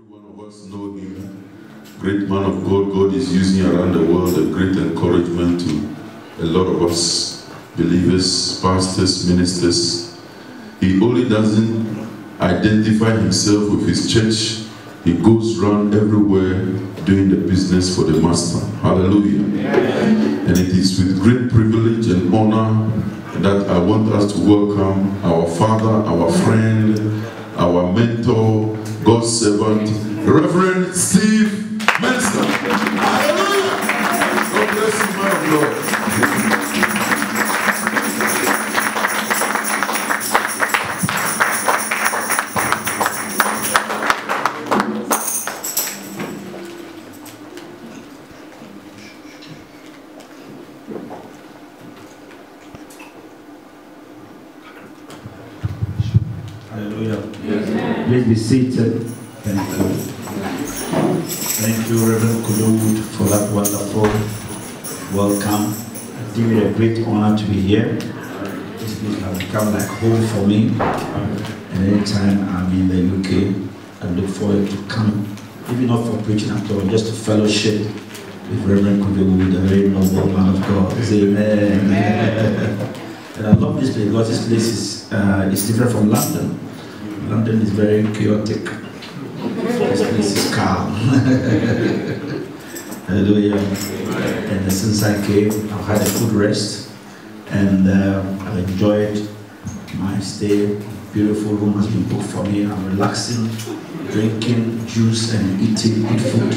Every one of us know him. Great man of God. God is using around the world a great encouragement to a lot of us, believers, pastors, ministers. He only doesn't identify himself with his church. He goes around everywhere doing the business for the master. Hallelujah. And it is with great privilege and honor that I want us to welcome our father, our friend, our mentor, God's servant, Reverend Steve Mensah. Hallelujah! God bless you, man of God. Please be seated. Thank you. Thank you, Reverend Kudowood, for that wonderful welcome. I think it's a great honor to be here. This place has become like home for me. And anytime I'm in the UK, I look forward to coming, even not for preaching at all, just to fellowship with Reverend Kudowood, a very noble man of God. Amen. And I love this place because this place is different from London. London is very chaotic. This place is calm. Hallelujah. And since I came, I've had a good rest. And I've enjoyed my stay. Beautiful room has been booked for me. I'm relaxing, drinking juice and eating good food.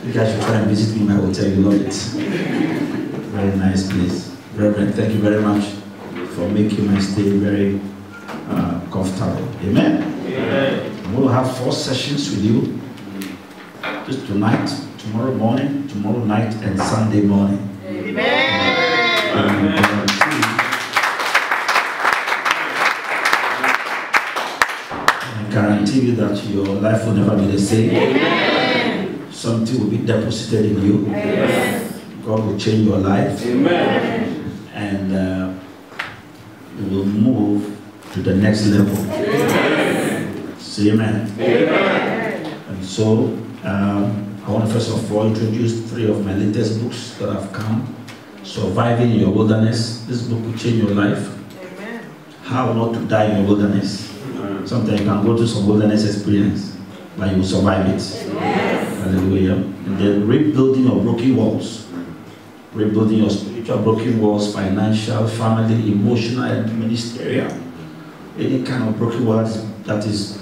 You guys should try and visit me in my hotel. You love it. Very nice place. Reverend, thank you very much for making my stay very comfortable. Amen? Amen. We'll have 4 sessions with you. Just tonight, tomorrow morning, tomorrow night, and Sunday morning. Amen. I guarantee you that your life will never be the same. Amen. Something will be deposited in you. Amen. God will change your life. Amen. And we will move to the next level. Amen. Say amen. Amen. And so, I want to first of all introduce 3 of my latest books that have come. Surviving Your Wilderness. This book will change your life. Amen. How not to die in your wilderness. Amen. Sometimes you can go through some wilderness experience, but you will survive it. Yes. Hallelujah. And then Rebuilding Your Broken Walls. Rebuilding your spiritual broken walls, financial, family, emotional, and ministerial. Any kind of broken walls that is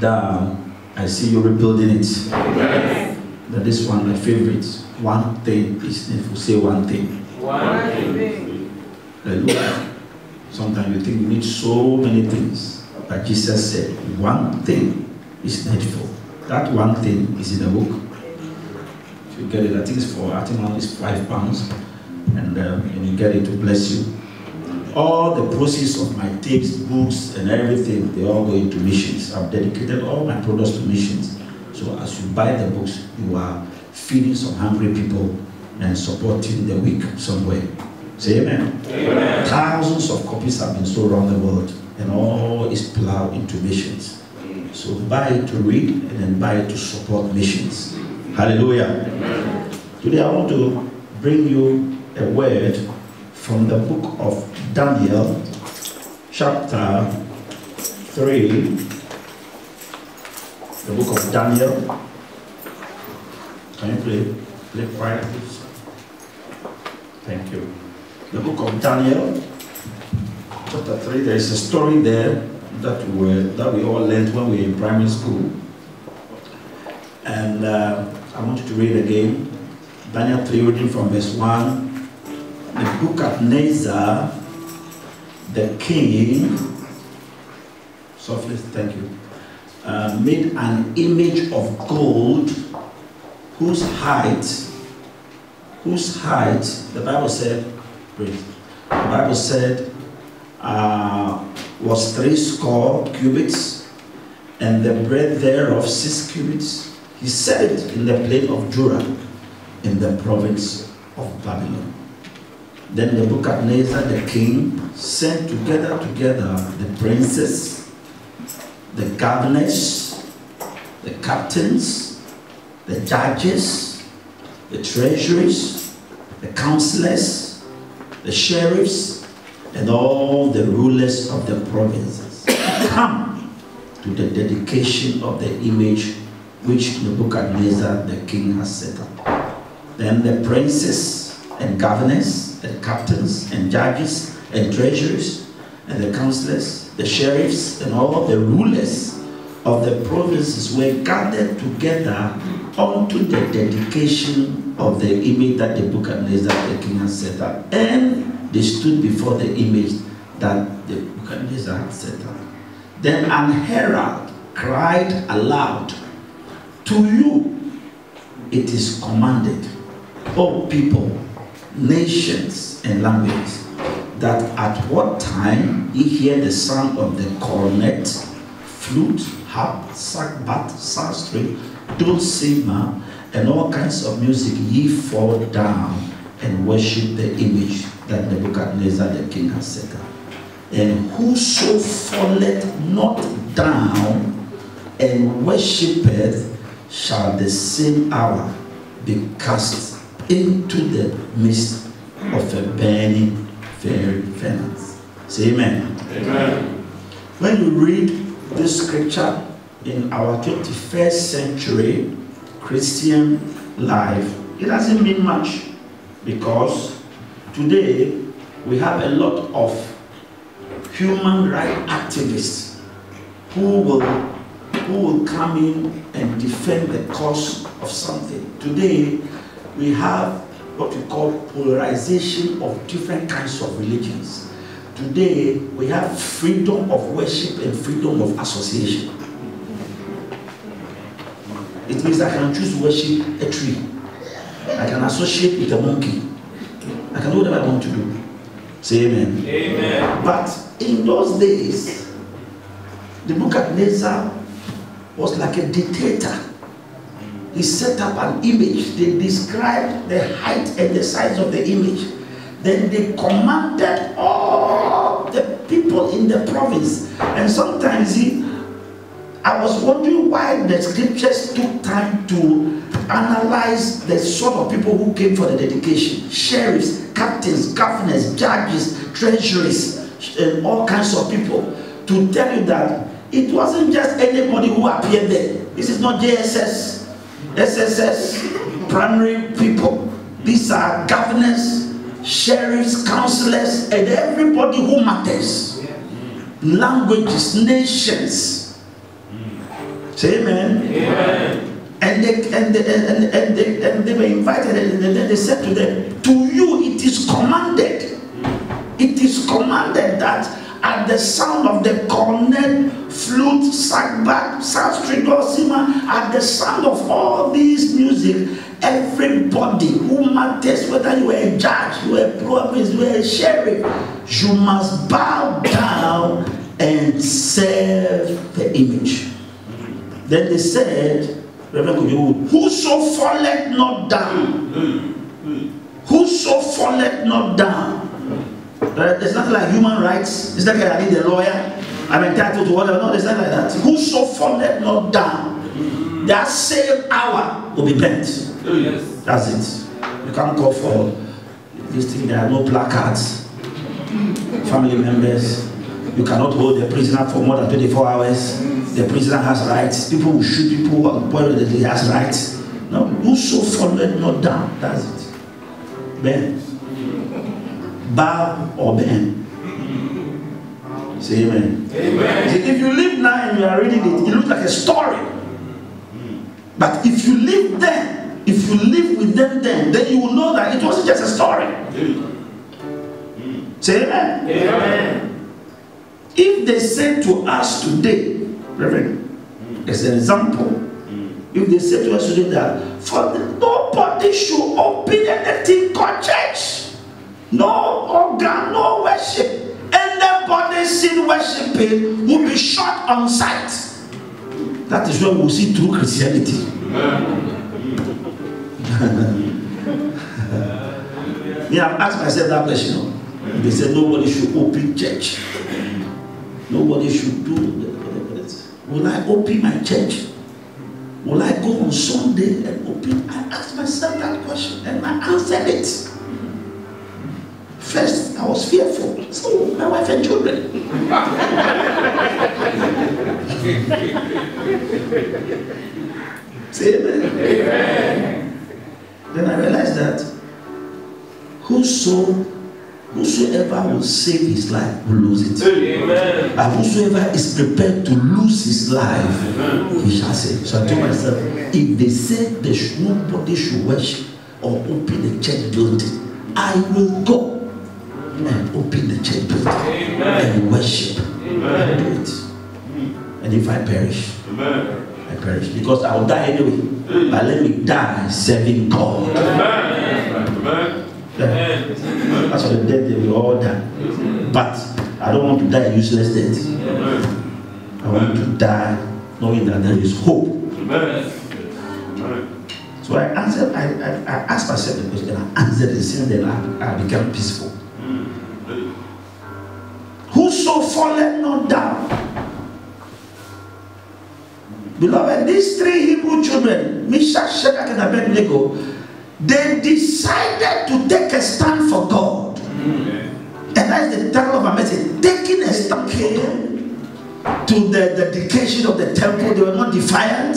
down, I see you rebuilding it. Yes. That this one, my favorite. One thing is needful. Say one thing. One thing. Hallelujah. Sometimes you think you need so many things, but Jesus said, one thing is needful. That one thing is in the book. You get it, I think it's for, I think one is £5, and you get it to bless you. All the proceeds of my tapes, books, and everything, they all go into missions. I've dedicated all my products to missions. So as you buy the books, you are feeding some hungry people and supporting the weak somewhere. Say amen. Amen. Thousands of copies have been sold around the world, and all is plowed into missions. So buy it to read, and then buy it to support missions. Hallelujah. Amen. Today I want to bring you a word from the book of Daniel, chapter 3. The book of Daniel. Can you play quiet, please? Thank you. The book of Daniel, chapter 3. There is a story there that we all learned when we were in primary school. And I want you to read again. Daniel 3, reading from verse 1. Nebuchadnezzar, the king, softly, thank you, made an image of gold whose height, the Bible said, was 60 cubits, and the breadth thereof 6 cubits. He set it in the plain of Dura, in the province of Babylon. Then Nebuchadnezzar the king sent together the princes the governors, the captains, the judges, the treasuries, the counselors, the sheriffs, and all the rulers of the provinces come to the dedication of the image which Nebuchadnezzar the king has set up. Then the princes and governors and captains and judges and treasurers and the counselors, the sheriffs, and all the rulers of the provinces were gathered together unto the dedication of the image that Nebuchadnezzar the king has set up. And they stood before the image that Nebuchadnezzar had set up. Then an herald cried aloud, "To you it is commanded, O people, nations, and languages, that at what time ye hear the sound of the cornet, flute, harp, sackbut, psaltery, dulcimer, and all kinds of music, ye fall down and worship the image that Nebuchadnezzar the king has set up. And whoso falleth not down and worshipeth shall the same hour be cast into the midst of a burning fiery furnace." Say amen. Amen. When you read this scripture in our 21st century Christian life, it doesn't mean much, because today we have a lot of human rights activists who will come in and defend the cause of something. Today we have what we call polarization of different kinds of religions. Today we have freedom of worship and freedom of association. It means I can choose to worship a tree. I can associate with a monkey. I can do whatever I want to do. Say amen. Amen. But in those days, Nebuchadnezzar was like a dictator. He set up an image. They described the height and the size of the image. Then they commanded all the people in the province. And sometimes I was wondering why the scriptures took time to analyze the sort of people who came for the dedication. Sheriffs, captains, governors, judges, treasuries, and all kinds of people. To tell you that it wasn't just anybody who appeared there. This is not JSS, SSS, primary people. These are governors, sheriffs, counselors, and everybody who matters. Languages, nations. Say amen. Amen. And they were invited, and then they said to them, "To you it is commanded. It is commanded that at the sound of the cornet, flute, sackbut, psaltery, dulcimer, at the sound of all these music, everybody who matters, whether you are a judge, you are a province, you are a sheriff, you must bow down and serve the image." Then they said, "Whoso falleth not down, whoso falleth not down." There's nothing like human rights. It's not like I need a lawyer, I'm entitled to whatever. No, there's nothing like that. Whoso falleth not down, that same hour will be bent. Yes. That's it. You can't call for this thing. There are no placards. Family members. You cannot hold the prisoner for more than 24 hours. The prisoner has rights. People will shoot people who he has rights. No, whoso falleth not down. That's it. Bend. Bow or bend. Say amen. Amen. See, if you live now and you are reading it, it looks like a story. But if you live then, if you live with them then you will know that it wasn't just a story. Say amen. Amen. If they say to us today, Reverend, as an example, if they say to us today that nobody should open anything called church, no organ, no worship, anybody seen worshiping will be shot on sight. That is when we see true Christianity. Me, I've asked myself that question. They said nobody should open church. Nobody should do Will I open my church? Will I go on Sunday and open? I asked myself that question and I answered it. First, I was fearful. So, my wife and children. Say amen. Amen. Then I realized that whosoever will save his life will lose it. Amen. And whosoever is prepared to lose his life, he shall save. So I told myself, if they say nobody should worship or open the church building, I will go and open the church building and worship and do it. And if I perish, I perish because I will die anyway. But let me die serving God. That's what the death they will all die. But I don't want to die a useless death. I want to die knowing that there is hope. So I answered, I asked myself the question, I answered the same, then I became peaceful. Whoso falleth not down. Beloved, these three Hebrew children, Meshach, Shadrach, and Abednego, they decided to take a stand for God. And that's the title of our message. Taking a stand came to the dedication of the temple. They were not defiant.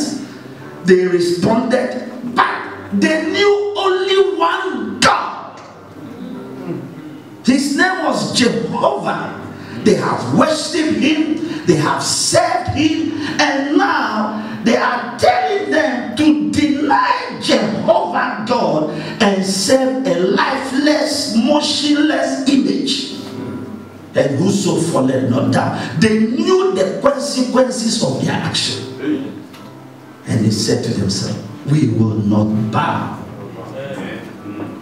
They responded. But they knew only one God. His name was Jehovah. They have worshipped him. They have served him. And now they are telling them to deny Jehovah God and serve a lifeless, motionless image. And whoso falleth not down. They knew the consequences of their action. And they said to themselves, we will not bow.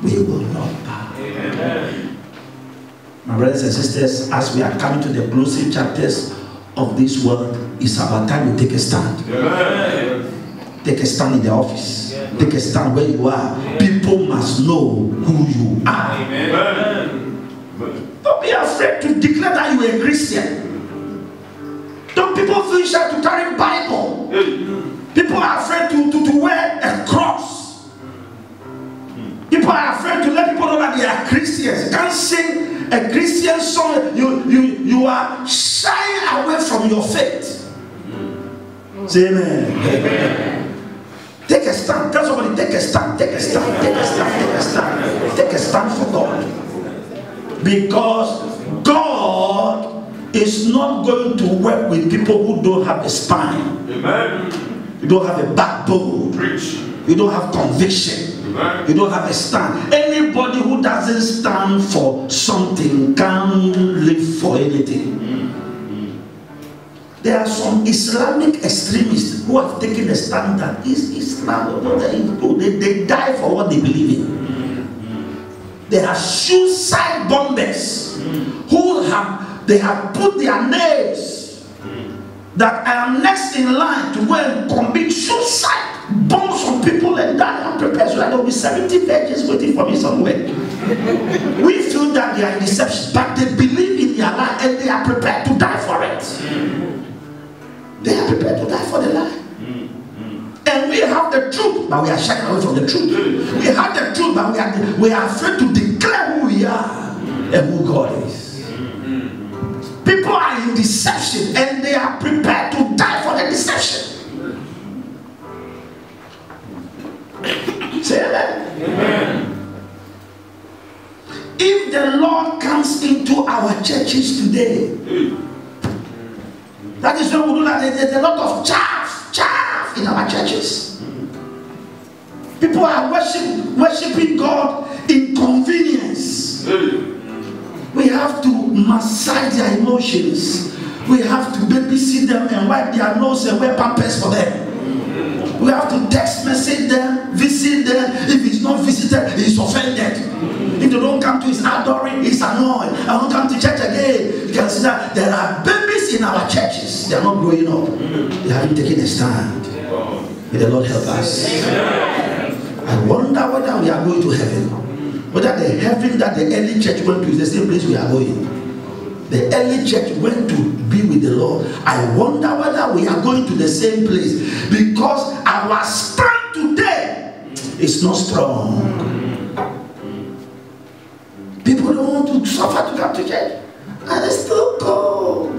We will not bow. My brothers and sisters, as we are coming to the closing chapters of this world, it's about time you take a stand. Take a stand in the office. Take a stand where you are. People must know who you are. Don't be afraid to declare that you are a Christian. Don't people feel shy to carry Bible. People are afraid to wear a cross. People are afraid to let people know that they are Christians. You can't sing a Christian song. You are shying away from your faith. Say amen. Take a stand. Tell somebody, take a stand. Take a stand. Take a stand. Take a stand. Take a stand for God. Because God is not going to work with people who don't have a spine. Amen. You don't have a backbone. You don't have conviction. You don't have a stand. Anybody who doesn't stand for something can't live for anything. There are some Islamic extremists who have taken a stand that is Islam. They die for what they believe in. There are suicide bombers who have put their names that I am next in line to go and commit suicide, bomb some people and die. I'm prepared so that there will be 70 pages waiting for me somewhere. We feel that they are in deception, but they believe in their lie and they are prepared to die for it. They are prepared to die for the lie. And we have the truth, but we are shying away from the truth. We have the truth, but we are afraid to declare who we are and who God is. People are in deception and they are prepared to die for the deception. Say amen. Amen. If the Lord comes into our churches today, that is when we do that. There's a lot of chaff in our churches. People are worshiping God in convenience. We have to massage their emotions. We have to babysit them and wipe their nose and wear pampers for them. We have to text message them, visit them. If he's not visited, he's offended. If they don't come to his adoring, he's annoyed. I won't come to church again. You can see that there are babies in our churches. They are not growing up. They haven't taken a stand. May the Lord help us. I wonder whether we are going to heaven. Whether the heaven that the early church went to is the same place we are going. the early church went to be with the Lord. I wonder whether we are going to the same place, because our stand today is not strong. People don't want to suffer to come to church, and they still go.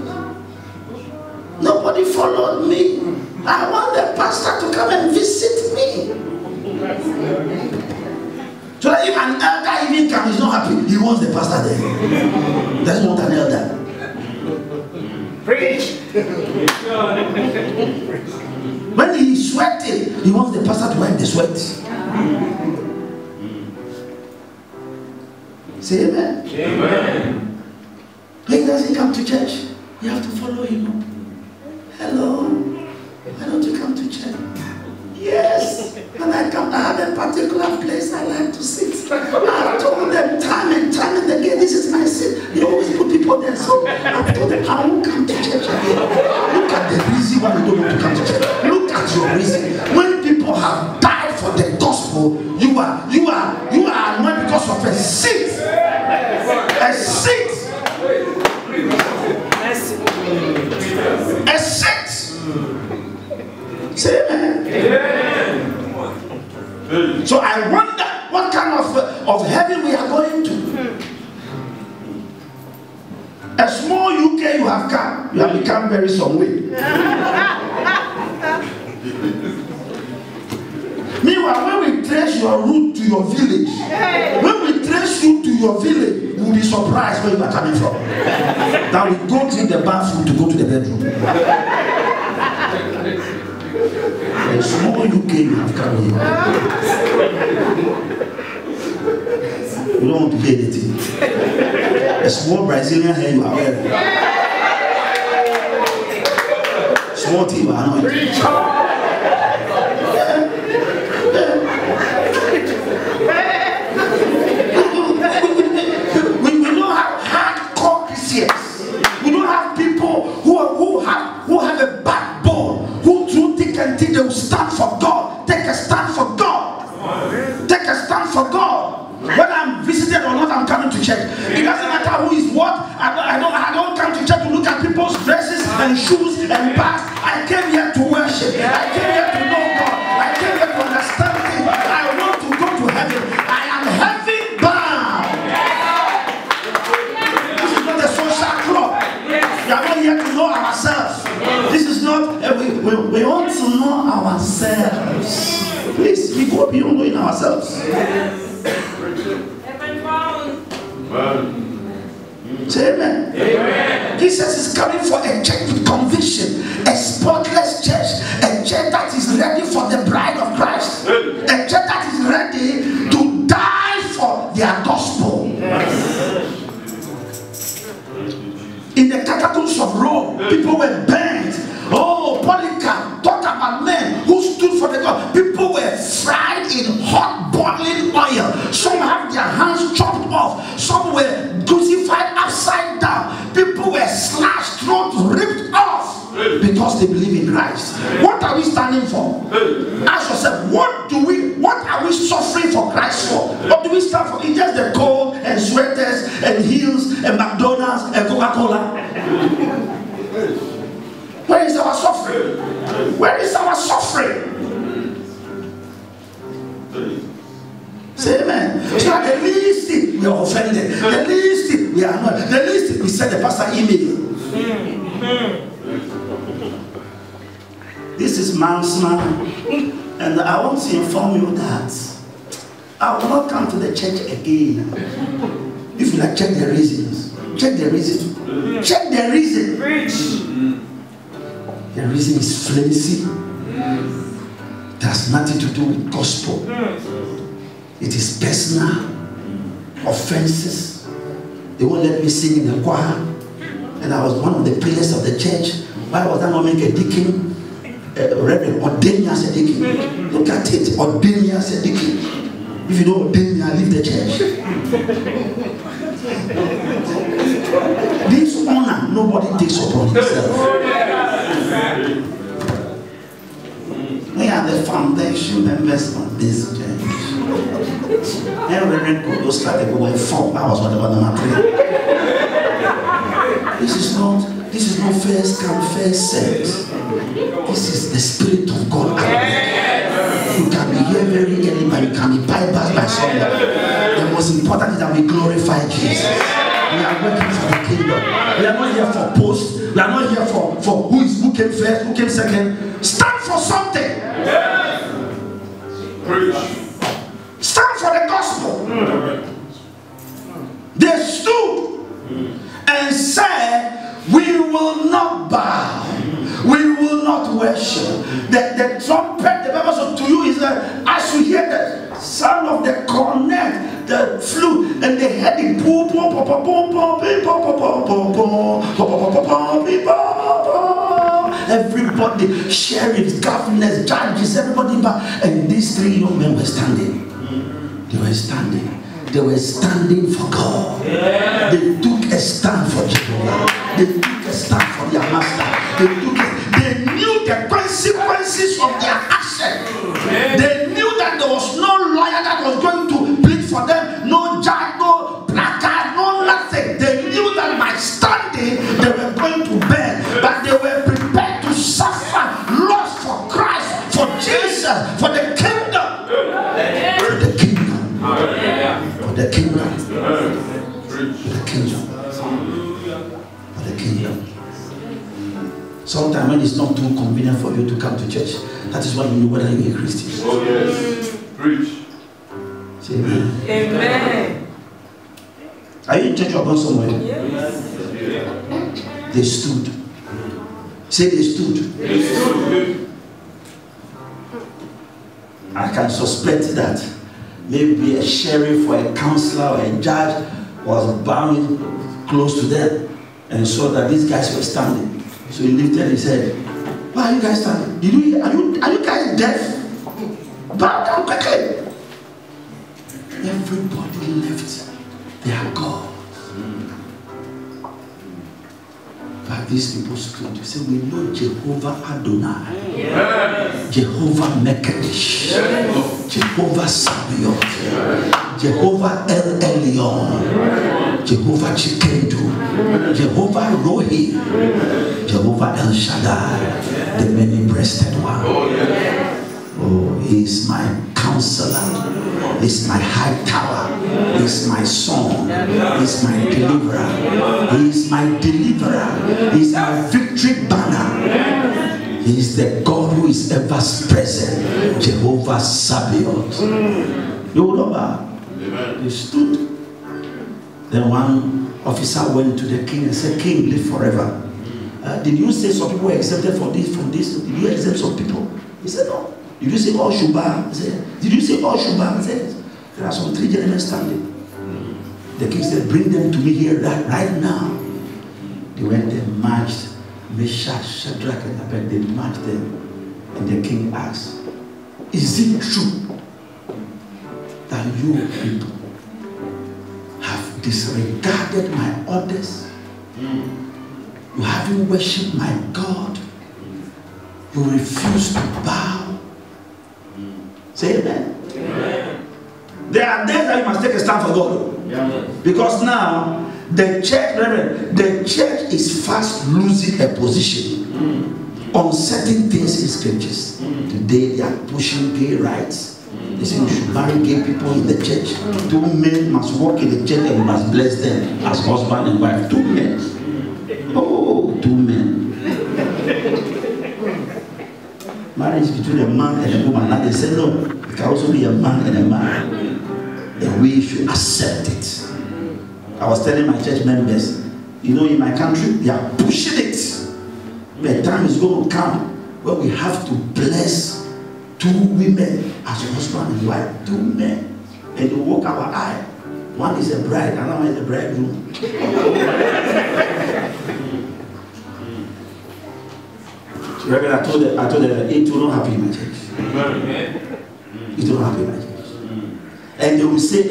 Nobody followed me. I want the pastor to come and visit me. So that if an elder even comes, he's not happy. He wants the pastor there. Doesn't want an elder. Preach. When he's sweating, he wants the pastor to wipe the sweat. Say amen. Amen. When he doesn't come to church, you have to follow him. Hello, why don't you come to church? Yes, when I come, I have a particular place I like to sit. I told them time and again, this is my seat. They always put people there. So I told them, I won't come to church again. Look at the reason why you don't want to come to church. Look at your reason. When people have died for the gospel, you are annoyed because of a seat. A seat. A seat. Say amen. Amen. So I wonder what kind of heaven we are going to. A small UK you have come. You have become very some way. Meanwhile, when we trace your route to your village, when we trace you to your village, you will be surprised where you are coming from. That we go through the bathroom to go to the bedroom. A small UK you have come here. You don't want to hear anything. A small Brazilian hair you are wearing. Small team are not. We don't have hardcore Christians. We don't have people who have a backbone, who through thick and thin they will stand for God. Take a stand for God. Take a stand for God. Whether I'm visited or not, I'm coming to church. It doesn't matter who is what. I don't come to church to look at people's dresses and shoes and bags. I came here to worship. I came here to know God. I came here to understand things. I want to go to heaven. I am heaven bound. This is not a social club. We are not here to know ourselves. This is not, we want to know ourselves. Please, we go beyond knowing ourselves. Say amen. Amen. Jesus is coming for a church with conviction, a spotless church, a church that is ready for the bride of Christ, a church that is ready to die for their gospel. In the catacombs of Rome, people were burned. Oh, Polycarp, talk about men who stood for the God. People were fried in hot boiling oil. Some have their hands chopped off. Some were crucified upside down. People were slashed, throats ripped off because they believe in Christ. What are we standing for? Ask yourself, what are we suffering for Christ for? What do we stand for? It's just the cold and sweaters and heels and McDonald's and Coca-Cola. Where is our suffering? Where is our suffering? Say amen. So at the least thing we are offended. The least thing we are not. The least thing we send the pastor email. This is Mansman, and I want to inform you that I will not come to the church again. If you like, check the reasons. Check the reason. Check the reason. The reason is flimsy. It has nothing to do with gospel. It is personal offenses. They won't let me sing in the choir. And I was one of the pillars of the church. Why was I not make a deacon? Reverend, ordain me as a deacon. Look at it, ordain me as a deacon. If you don't ordain me, I leave the church. This honor, nobody takes upon himself. We are the foundation members of this church. And Reverend Kodo started going 4 hours, whatever number 3. This is not first come, first serve. This is the Spirit of God. You can be here very early, but you can be bypassed by someone. The most important is that we glorify Jesus. We are working for the kingdom. We are not here for posts. We are not here for who came first, who came second. Stand for something. Stand for the gospel. They stood and said, we will not bow. We will not worship. The trumpet, the Bible says to you is that as you hear the sound of the cornet, the flute, and the heading, everybody, sheriffs, governors, judges, everybody, and these three young men were standing. They were standing. They were standing for God. They took a stand for Jehovah. They took a stand for their master. They knew the consequences of their action. They knew that there was no lawyer that was going to plead for them, no judge, no placard, no nothing. They knew that by standing they were going to bear, but they were prepared to suffer loss for Christ, for Jesus, for the kingdom. For the kingdom. For the kingdom. For the kingdom. For the kingdom. Sometimes when it's not too convenient for you to come to church, that is when you know whether you're a Christian. Oh yes. Preach. Say amen. Amen. Are you in church or gone somewhere? Yes. They stood. Say they stood. They stood. I can suspect that maybe a sheriff or a counselor or a judge was bowing close to them and saw that these guys were standing. So he lifted his head. Why are you guys standing? Are you guys deaf? Bow down quickly. Everybody left their God. But these people stood. They said, we know Jehovah Adonai, Jehovah Mekadesh, Jehovah Sabaoth, Jehovah El Elyon, Jehovah Chikendo, Jehovah Rohi, Jehovah El Shaddai, the many-breasted one. Oh, he is my counselor. He is my high tower. He is my song. He is my deliverer. He is my deliverer. He is my victory banner. He is the God who is ever present. Jehovah Sabaoth. You know that? They stood. Then one officer went to the king and said, King, live forever. Did you say some people were exempted from this? Did you exempt some people? He said, no. Did you say all Shuba? He said, did you say all Shuba? He said, there are some 3 gentlemen standing. The king said, bring them to me here right now. They went and marched. Meshach, Shadrach, and Abednego, they marched them. And the king asked, is it true that you people have disregarded my orders? You haven't worshipped my God. You refuse to bow. Say amen. Amen. There are days that you must take a stand for God. Yeah. Because now the church, remember, the church is fast losing a position on certain things in scriptures. Today they are pushing gay rights. They say you should marry gay people in the church. 2 men must walk in the church and you must bless them as husband and wife. 2 men. Oh, 2 men. Marriage between a man and a woman. Now they say no, it can also be a man and a man. And we should accept it. I was telling my church members, you know, in my country, they are pushing it. The time is going to come where we have to bless 2 women as a husband and wife. 2 men. And they walk our eye. One is a bride, another one is a bridegroom. Reverend, I told them it will not happen in my church. It will not happen in my church. And they will say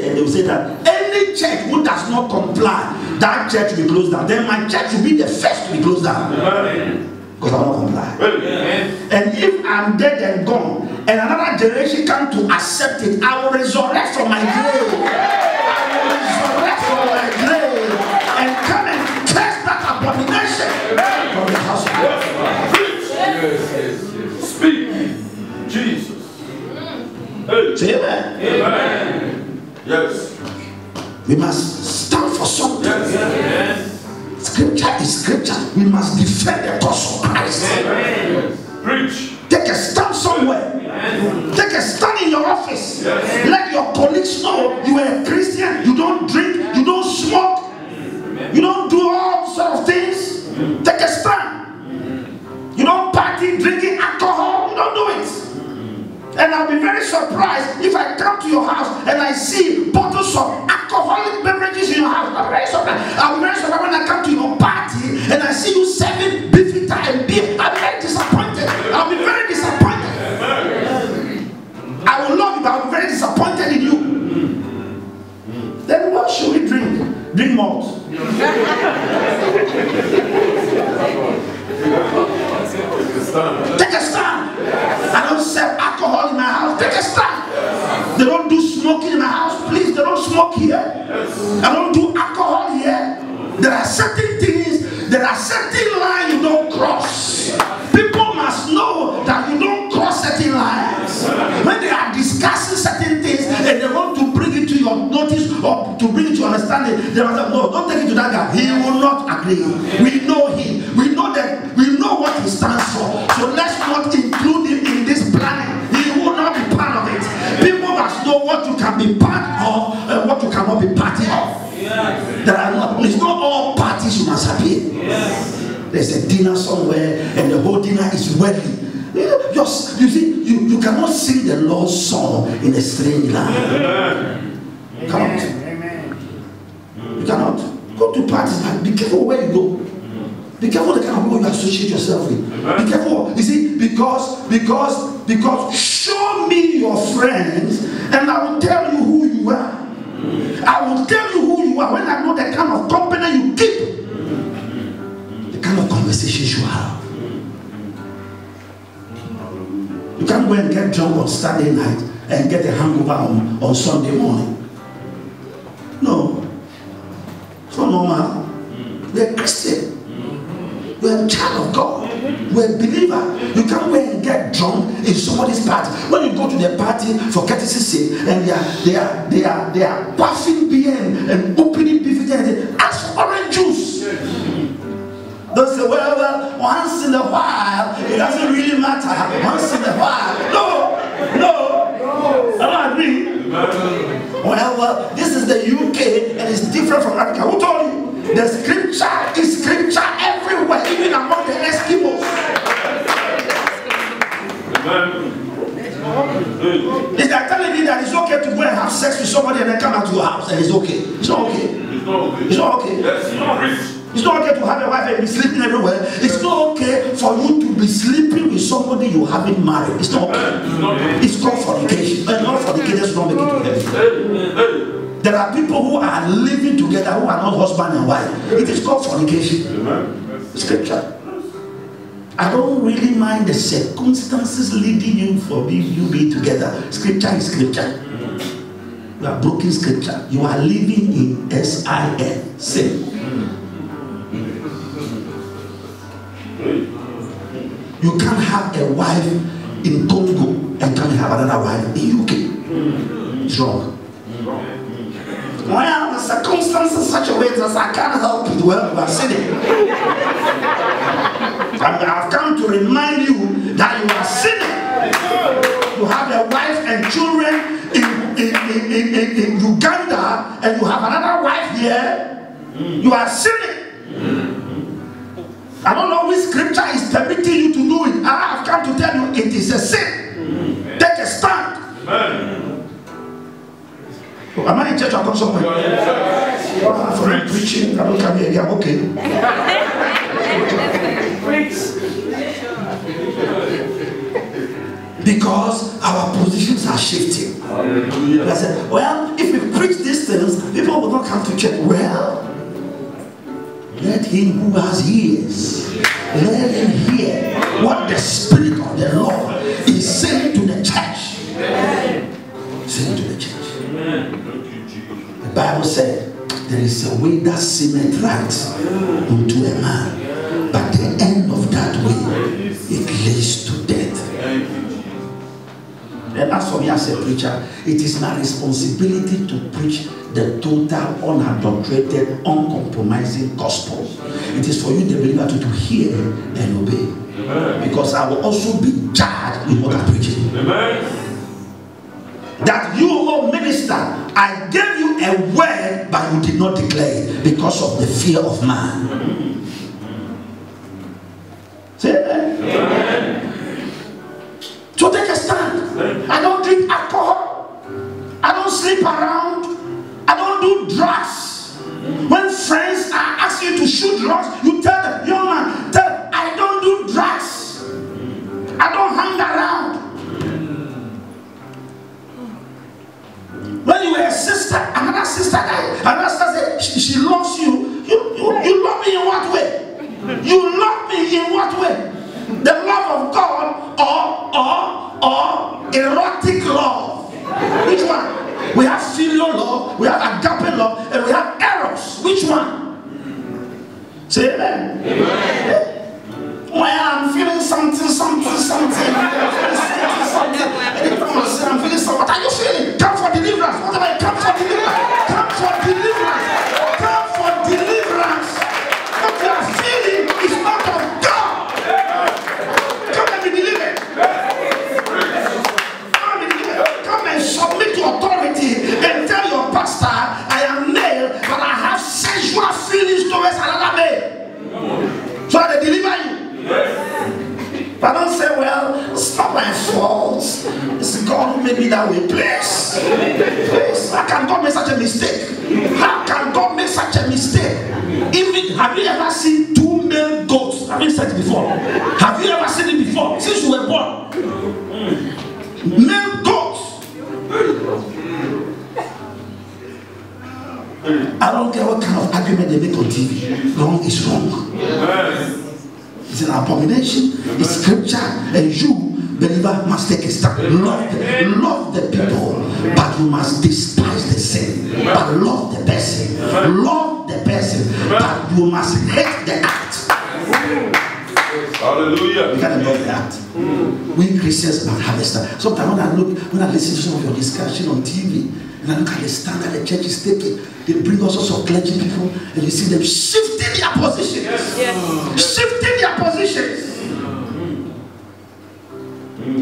that any church who does not comply, that church will be closed down. Then my church will be the first to be closed down. Because I will not comply. And if I'm dead and gone, and another generation come to accept it, I will resurrect from my grave. I will resurrect from my grave and come and curse that abomination. Say amen. Amen. Yes. We must stand for something. Yes. Scripture is scripture. We must defend the cause of Christ. Amen. Preach. Take a stand somewhere. Take a stand in your office. Let your colleagues know you are a Christian. You don't drink. You don't smoke. You don't do all sort of things. Take a stand. You don't party, drinking alcohol. You don't do it. And I'll be very surprised if I come to your house and I see bottles of alcoholic beverages in your house. I'll be very surprised. I'll be very surprised when I come to your party and I see you serving beefita and beer. I'll be very disappointed. I'll be very disappointed. I will love you, but I'll be very disappointed in you. Then what should we drink? Drink malt. Take a stand. I don't serve alcohol in my house. Take a stand. They don't do smoking in my house. Please, they don't smoke here. I don't do alcohol here. There are certain things, there are certain lines you don't cross. People must know that you don't cross certain lines. When they are discussing certain things and they want to bring it to your notice or to bring it to your understanding, they must say, no, don't take it to that guy. He will not agree. We know him. We know that. We know what he stands for. So let's not include him in this planning. He will not be part of it. People must know what you can be part of and what you cannot be party of. There are not. It's not all parties you must appear. There's a dinner somewhere and the whole dinner is wedding. You see, you cannot sing the Lord's song in a strange land. You cannot. You cannot. Go to parties, but be careful where you go. Be careful the kind of people you associate yourself with. Be careful. You see, because show me your friends and I will tell you who you are. I will tell you who you are when I know the kind of company you keep. The kind of conversations you have. You can't go and get drunk on Saturday night and get a hangover on Sunday morning. No. It's not normal. We're Christian. We're a child of God. We're a believer. You can't go and get drunk in somebody's party. When you go to the party for courtesy's sake and they are puffing beer and opening beef and ask for orange juice. Don't say, well, once in a while, it doesn't really matter. Once in a while. No. I don't agree. Well, this is the UK and it's different from Africa. Who told you? The scripture is scripture everywhere, even among the Eskimos. It's like telling me that it's okay to go and have sex with somebody and then come out to your house and it's okay. It's not okay. It's not okay. It's not okay to have a wife and be sleeping everywhere. It's not okay for you to be sleeping with somebody you haven't married. It's not okay. It's called fornication. And not fornication don't make it to heaven. There are people who are living together who are not husband and wife. It is called fornication. Scripture. I don't really mind the circumstances leading you for you being together. Scripture is scripture. You are broken scripture. You are living in sin. Sin. You can't have a wife in Congo and can't have another wife in UK. It's wrong. Well, the circumstances such a way that I can't help it. Well, you are sinning. I've come to remind you that you are sinning. You have a wife and children in Uganda and you have another wife here. You are sinning. I don't know which scripture is permitting you to do it. I have come to tell you it is a sin. Take a stand. Am I in church or come somewhere? For preaching, I don't come here. I'm okay. Because our positions are shifting. I said, well, if we preach these things, people will not come to church. Well, let him who has ears, let him hear what the Spirit of the Lord is saying to the church. Saying to the church. The Bible said, there is a way that seemeth right unto a man, but the end of that way, it leads to death. And as for me as a preacher, it is my responsibility to preach the total, unadulterated, uncompromising gospel. It is for you, the believer, to hear and obey. Amen. Because I will also be judged in what I'm preaching. Amen. That you, oh minister, I gave you a word, but you did not declare it because of the fear of man. Say amen. Amen. So take a stand. I don't drink alcohol. I don't sleep around. I don't do drugs. When friends are asking you to shoot drugs, you tell them, young man, tell them, I don't do drugs. I don't hang around. When you were a sister, another sister died. Another sister said, she loves you. You love me in what way? You love me in what way? The love of God or erotic love? Which one? We have filial love, we have agape love, and we have eros. Which one? Say amen. Amen. When I'm feeling something. I'm feeling something. What are you feeling? Come for deliverance. What am I? Come for deliverance. Come for deliverance. Come for deliverance. What you are feeling is not of God. Come and be delivered. Come and submit to authority and tell your pastor, I am male, but I have sexual feelings towards another male. So they deliver you. But don't say, well, it's not my fault. It's God who made me that way. Please. How can God make such a mistake? How can God make such a mistake? Even, have you ever seen two male goats? Have you said it before? Have you ever seen it before? Since you were born. Male goats. I don't care what kind of argument they make on TV. Wrong is wrong. It's an abomination. It's scripture, and you, believer, must take a stand. Love the people, but you must despise the sin. But love the person. Love the person, but you must hate the act. Hallelujah. You gotta love the act. We Christians must have a stand. Sometimes when I listen to some of your discussion on TV, and I look at the stand that the church is taking, they bring all sorts of clergy people, and you see them shifting their positions. Shifting their positions.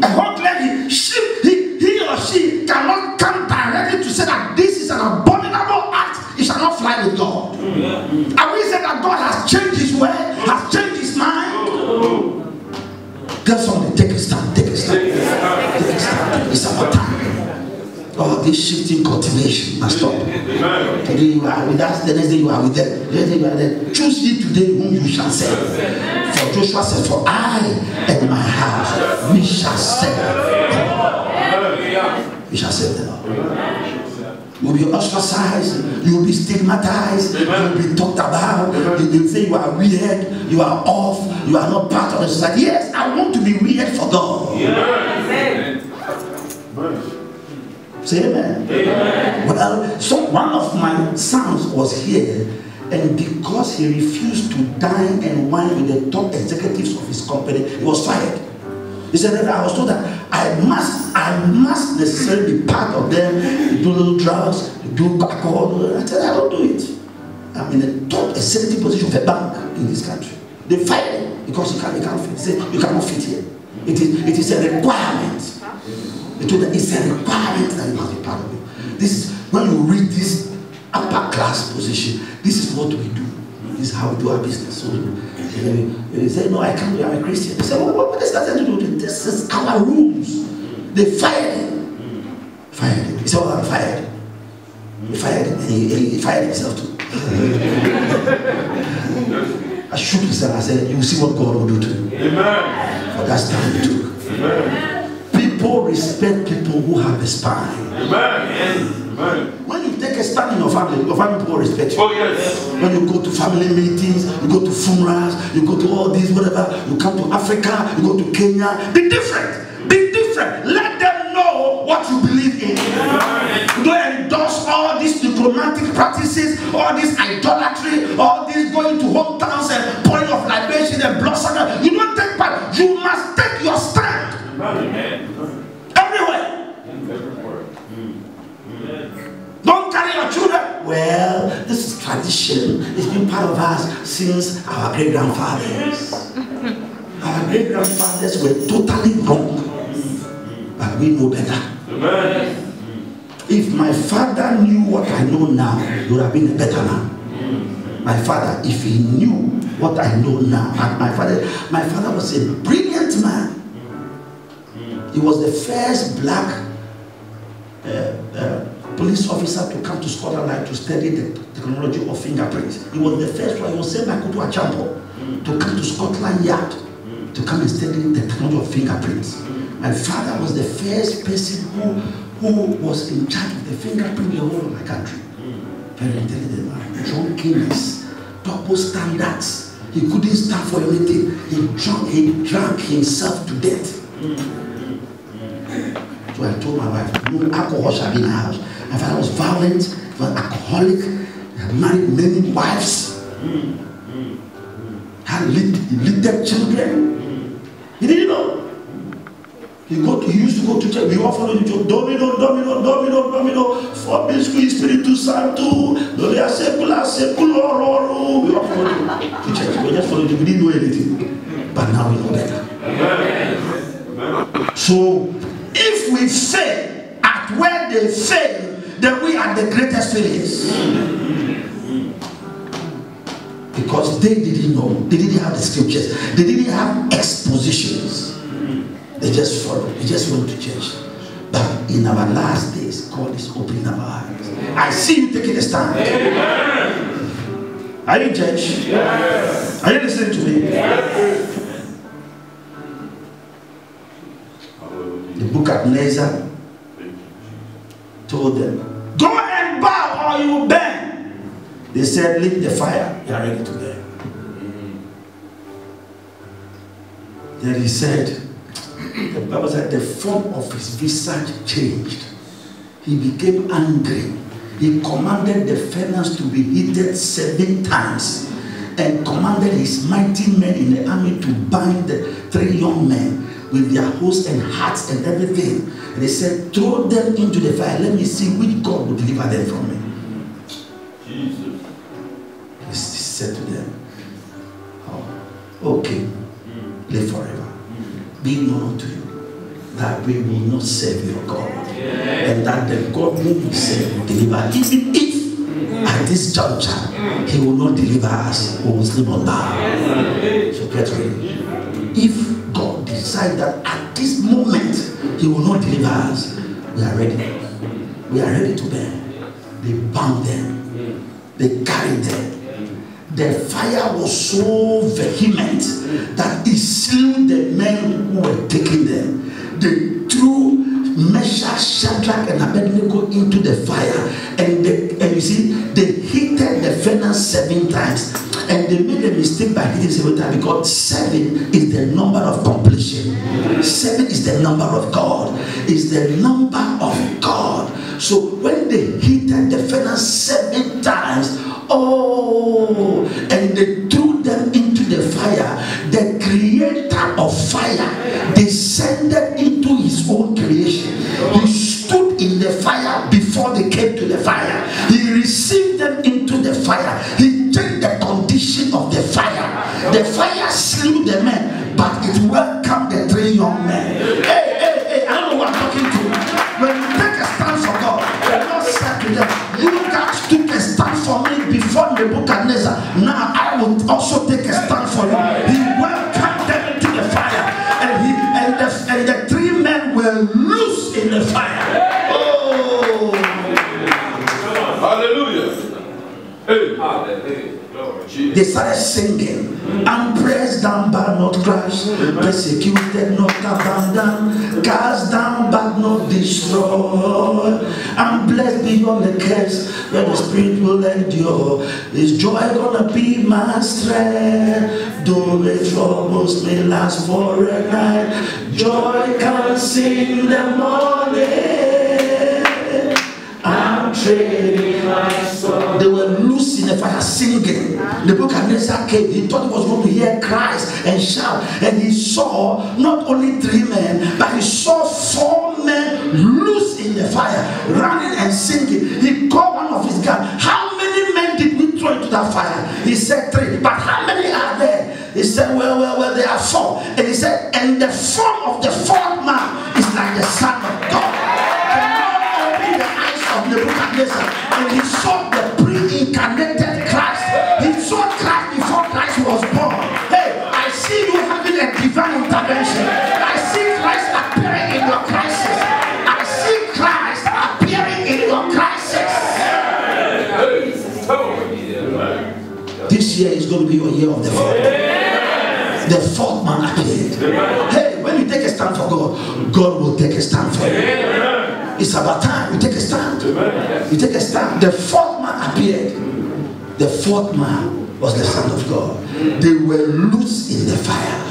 A whole clergy, he or she cannot come directly to say that this is an abominable act. It shall not fly with God. And we say that God has changed his way, has changed his mind. Tell somebody, take a stand, take a stand. Take a stand. It's about time. Oh, this shifting cultivation must stop. Today you are with us, the next day you are with them. The next day you are there. Choose ye today whom you shall serve. For Joshua said, for I and my house, we shall serve the Lord. We shall serve the Lord. You will be ostracized, you will be stigmatized, you will be talked about. You will say you are weird, you are off, you are not part of the society. Yes, I want to be weird for God. Say amen. Amen. Well, so one of my sons was here, and because he refused to dine and wine with the top executives of his company, he was fired. He said that I was told that I must necessarily be part of them, do little drugs, do alcohol. I said I don't do it. I'm in the top executive position of a bank in this country. They fired him because he can't fit. He said you cannot fit here. It is a requirement. It's a requirement that you must be part of it. This is when you read this upper class position. This is what we do. This is how we do our business. So they say, no, I can't do. I'm a Christian. They say, well, what is that to do with it? This is our rules. They fired him. Fired him. He said, well, I'm fired. He fired him, and he fired himself too. I shook his hand. I said, you will see what God will do to you. Amen. For that stand he took. Amen. People respect people who have a spine. Amen. When you take a stand in your family people respect you. Oh, yes. When you go to family meetings, you go to funerals, you go to all these, whatever, you come to Africa, you go to Kenya, be different. Be different. Let them know what you believe in. You don't endorse all these necromantic practices, all this idolatry, all this going to hometowns and pouring of libation and blood. You don't take part. You must take your stand. Everywhere. well, this is tradition. It's been part of us since our great-grandfathers. Our great-grandfathers were totally wrong. But we know better. Amen. If my father knew what I know now, he would have been a better man. My father, if he knew what I know now, my father was a brilliant man. He was the first black police officer to come to Scotland to study the technology of fingerprints. He was the first one. He was sent by Kutu Achampo to come to Scotland Yard to come and study the technology of fingerprints. My father was the first person who was in charge of the fingerprint in the whole of my country. Very intelligent man. Drunkenness, double standards. He couldn't stand for anything. He drank himself to death. So I told my wife, no alcohol shall be in the house. My father was violent, he was alcoholic, he had married many wives, had little children. He didn't know. He used to go to church. We all followed the church. Domino, Domino, Domino, Domino. For biscuit, Spiritu Santo. Gloria secula, seculo. We all followed the church. We just followed it. We didn't know anything. But now we know better. So, if we fail at where they fail, then we are the greatest failures. Because they didn't know. They didn't have the scriptures. They didn't have expositions. They just followed. They just went to church. But in our last days, God is opening our eyes. I see you taking a stand. Amen. Are you in church? Yes. Are you listening to me? Yes. The book of Nebuchadnezzar told them, go and bow or you will burn. They said, lit the fire. You are ready to burn. Then he said, the Bible said the form of his visage changed. He became angry. He commanded the furnace to be heated 7 times and commanded his mighty men in the army to bind the 3 young men with their hosts and hearts and everything. And they said, throw them into the fire. Let me see which God will deliver them from me. Jesus. He said to them, oh, okay, live forever. Be known to you that we will not serve your God, and that the God whom we serve will deliver. Even if at this juncture he will not deliver us, we will sleep on that. So get ready. If God decides that at this moment he will not deliver us, we are ready. We are ready to bear. They bound them. They carried them. The fire was so vehement that it slew the men who were taking them. They threw Meshach, Shadrach, and Abednego into the fire, and you see, they heated the furnace 7 times, and they made a mistake by hitting 7 times because 7 is the number of completion. 7 is the number of God. Is the number of God. So when they heated the furnace 7 times, and they threw them into the fire, the creator of fire descended into his own creation. He stood in the fire before they came to the fire. He received them into the fire. He changed the condition of the fire. The fire slew the men, but it welcomed the 3 young men. Hey, I don't know what I'm talking to. When you take a stand for God, the Lord said to them, you guys took a stand for me before Nebuchadnezzar. Now I will also take a stand for you. He welcomed them into the fire, and the 3 men were loose in the fire. Oh, hallelujah! Hey, hallelujah! They started singing. I'm pressed down but not crushed, persecuted not abandoned, cast down but not destroyed. I'm blessed beyond the curse, where the Spirit will endure. Is joy gonna be my strength? Though the troubles may last for a night, joy comes in the morning. I'm trading my soul. They were loose in the fire singing. The Nebuchadnezzar came. He thought he was going to hear cries and shout. And he saw not only 3 men, but he saw 4 men loose in the fire, running and singing. He called one of his guards. How He said 3. But how many are there? He said, well, there are 4. And he said, and the form of the 4th man is like the Son of God. The Lord opened the eyes of Nebuchadnezzar, and he saw the pre-incarnated Christ. He saw Christ before Christ was born. Hey, I see you having a divine intervention. I see Christ appearing in your crisis. I see Christ appearing in your crisis. This year is going to be your year of the 4th. The 4th man appeared. Hey, when you take a stand for God, God will take a stand for you. It's about time you take a stand. You take a stand. The 4th man appeared. The 4th man was the Son of God. They were loose in the fire.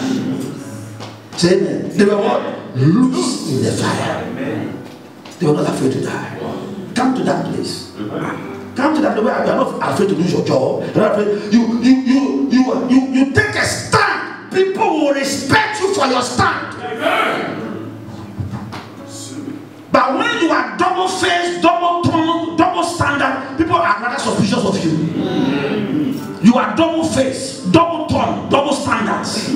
Say amen. They were what? Loose in the fire. They were not afraid to die. Come to that place. Come to that place where you are not afraid to lose your job. You're not afraid. You take a stand. People will respect you for your stand. But when you are double-faced, double-tongued, double-standard, people are rather suspicious of you. You are double-faced, double-tongued, double-standards.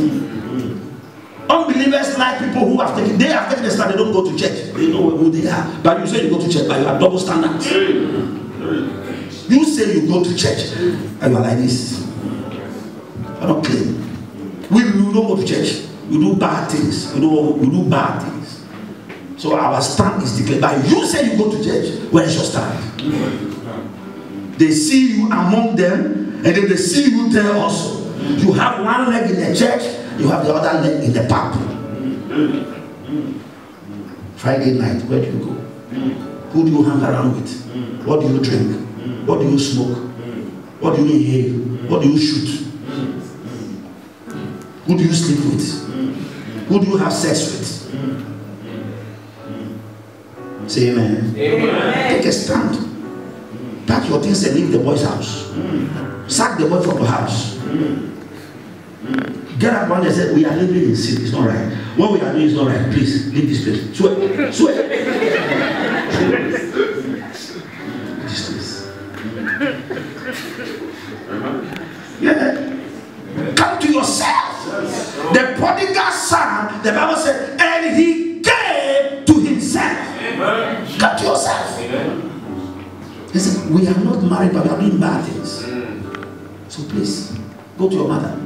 Unbelievers like people who have taken, they have taken a stand, they don't go to church. They know who they are. But you say you go to church, but you are double-standards. You say you go to church, and you are like this. I don't claim. We don't go to church. We do bad things. We do bad things. So our stand is declared. But you say you go to church. Where is your stand? They see you among them, and then they see you there also. You have one leg in the church, you have the other leg in the pub. Friday night, where do you go? Who do you hang around with? What do you drink? What do you smoke? What do you inhale? What do you shoot? Who do you sleep with? Who do you have sex with? Say amen. Amen. Take a stand. Pack your things and leave the boy's house. Sack the boy from the house. Get up one day and say, we are living in sin. It's not right. What we are doing is not right. Please, leave this place. Swear. Swear. This place. Yeah. Come to yourself. The prodigal son, the Bible said, and he came to himself. Come to yourself. He said, we are not married, but we are doing bad things. So please, go to your mother.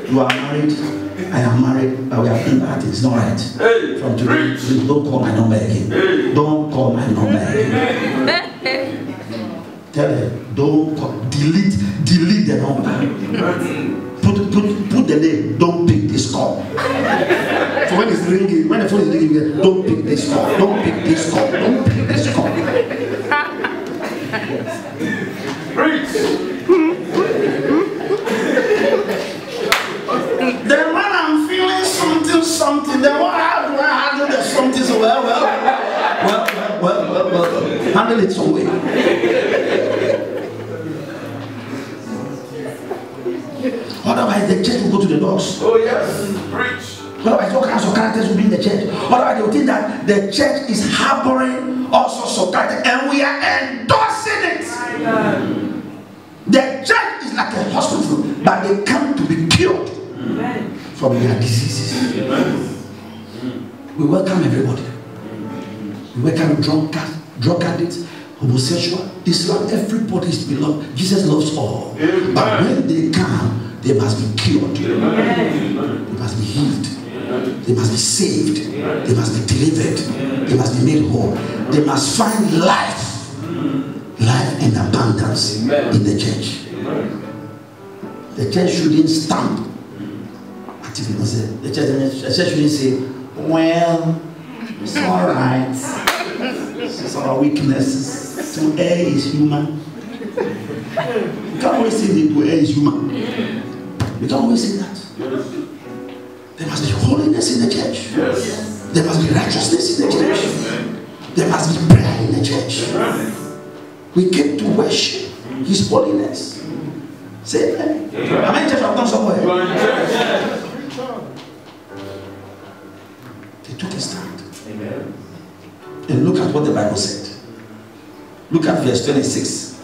You are married, I am married, but we are doing bad things. It's not right. From today, please don't call my number again. Don't call my number again. Tell her, don't call, delete the number. Put the name, don't pick this call. So when it's ringing, when the phone is ringing, don't pick this call, don't pick this call, don't pick this call. Then when I'm feeling something, then how do I handle the something? So well, handle it some way. Otherwise, the church will go to the dogs. Oh yes, preach. Otherwise, all kinds of characters will be in the church. Otherwise, they will think that the church is harboring all sorts of characters, and we are endorsing it. The church is like a hospital, but they come to be cured from their diseases. We welcome everybody. We welcome drunkards, drug addicts, homosexual, Islam. Everybody is beloved. Jesus loves all. But when they come, they must be cured. They must be healed. They must be saved. They must be delivered. They must be made whole. They must find life. Life in abundance in the church. The church shouldn't stamp. The church shouldn't say, well, it's all right. It's our weaknesses. To err is human. You can't always say that to err is human. You can't always say that. There must be holiness in the church. There must be righteousness in the church. There must be prayer in the church. We came to worship His holiness. Say amen. How many churches have gone somewhere? They took a stand. Look at verse 26.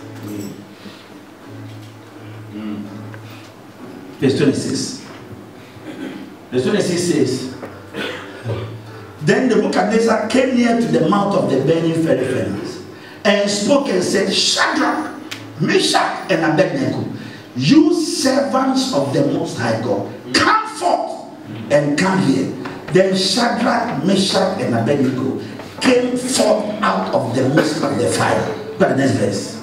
Verse 26. Verse 26 says, then Nebuchadnezzar came near to the mouth of the burning furnace and spoke and said, Shadrach, Meshach, and Abednego, you servants of the Most High God, come forth and come here. Then Shadrach, Meshach, and Abednego came forth out of the midst of the fire. Look at the next verse.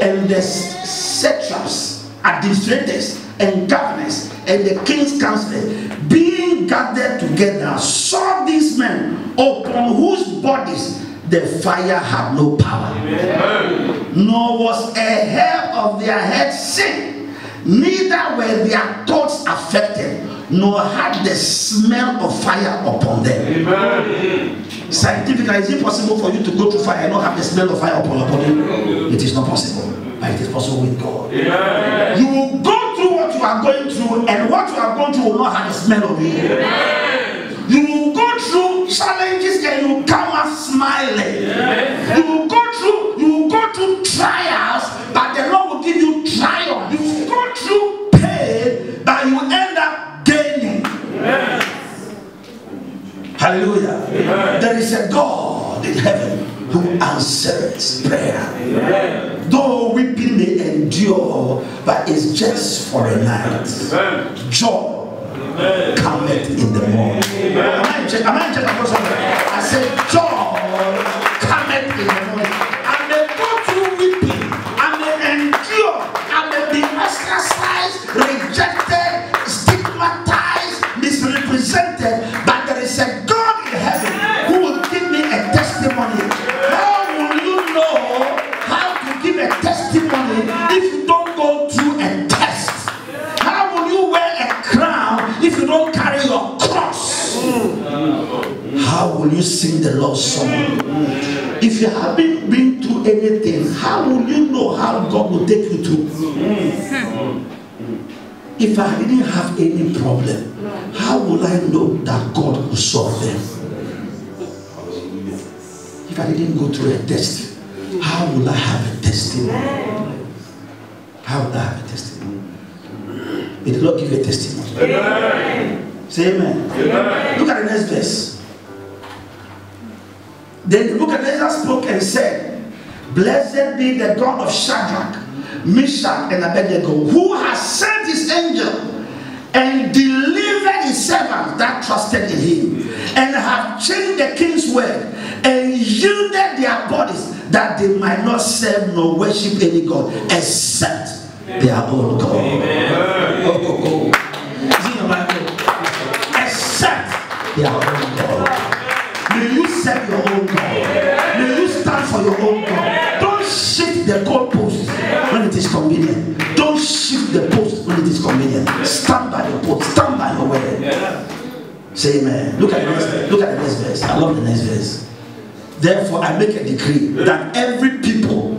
And the satraps, administrators, and governors, and the king's counselors, being gathered together, saw these men upon whose bodies the fire had no power. Amen. Nor was a hair of their head sick, neither were their thoughts affected, nor had the smell of fire upon them. Amen. Scientifically, is it possible for you to go through fire and not have the smell of fire upon your body? It is not possible, but it is possible with God. Amen. You will go through what you are going through, and what you are going through will not have the smell of you. Amen. You will go through challenges and you will come out smiling. Amen. You will go through trials, but the Lord will give you triumph. You will go through pain, but you will end up gaining. Amen. Hallelujah. Amen. There is a God in heaven who answers prayer. Amen. Though weeping may endure, but it's just for a night. Amen. Joy cometh in the morning. Am I in church? I said joy cometh in the morning. I may go through weeping, I may endure, I may be ostracized, rejected, stigmatized, misrepresented, but there is a God in heaven who will give me a testimony. How will you know how to give a testimony if you don't go through a test? How will you wear a crown if you don't carry your cross? How will you sing the Lord's song? If you haven't been through anything, how will you know how God will take you through? If I didn't have any problem, how will I know that God will solve them? If I didn't go through a test, how will I have a testimony? How will I have a testimony? May the Lord give you a testimony. Amen. Say amen. Amen. Look at the next verse. Then Nebuchadnezzar spoke and said, blessed be the God of Shadrach, Meshach, and Abednego, who has sent his angel and delivered his servants that trusted in him, and have changed the king's word, and yielded their bodies, that they might not serve nor worship any God except their own God. Amen. Is it your Bible? Except their own God. May you serve your own God. May you stand for your own God. Don't shift the goalpost when it is convenient. Don't shift the post when it is convenient. Stand by your post. Stand by your word. Say amen. Look at the next verse. Look at the next verse. I love the next verse. Therefore, I make a decree that every people,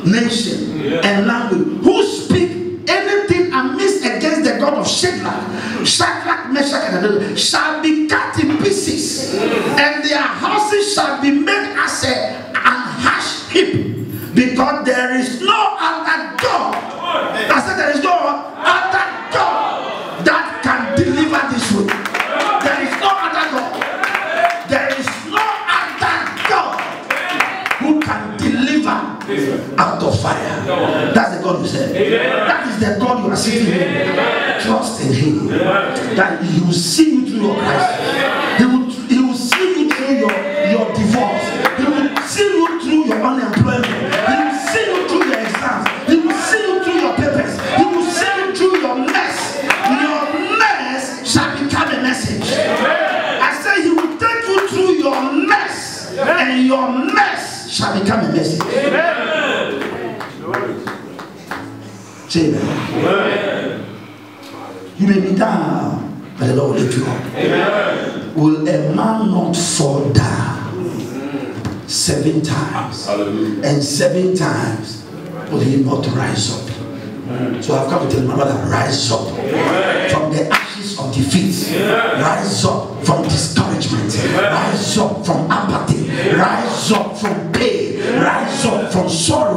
nation, and language who speak anything amiss against the God of Shadrach, Meshach, and Abednego shall be cut in pieces, and their houses shall be made as an hashed heap, because there is no other God. I said there is no other God that can deliver this way. There is no other God. There is no other God who can deliver out of fire. That's the God you said. That is the God you are sitting in. Trust in him. That he will see you through your crisis. He will see you through your divorce. He will see you through your unemployment. He will see you through your exams. He will see you through your papers. He will see you through your mess. Your mess shall become a message. I say he will take you through your mess, and your mess shall become a message. Say amen. You may be down, but the Lord will lift you up. Amen. Will a man not fall down 7 times? Hallelujah. And 7 times will he not rise up? Amen. So I've come to tell my brother, rise up. Amen. From the ashes of defeat. Amen. Rise up from discouragement. Amen. Rise up from apathy. Amen. Rise up from pain. Rise up from sorrow.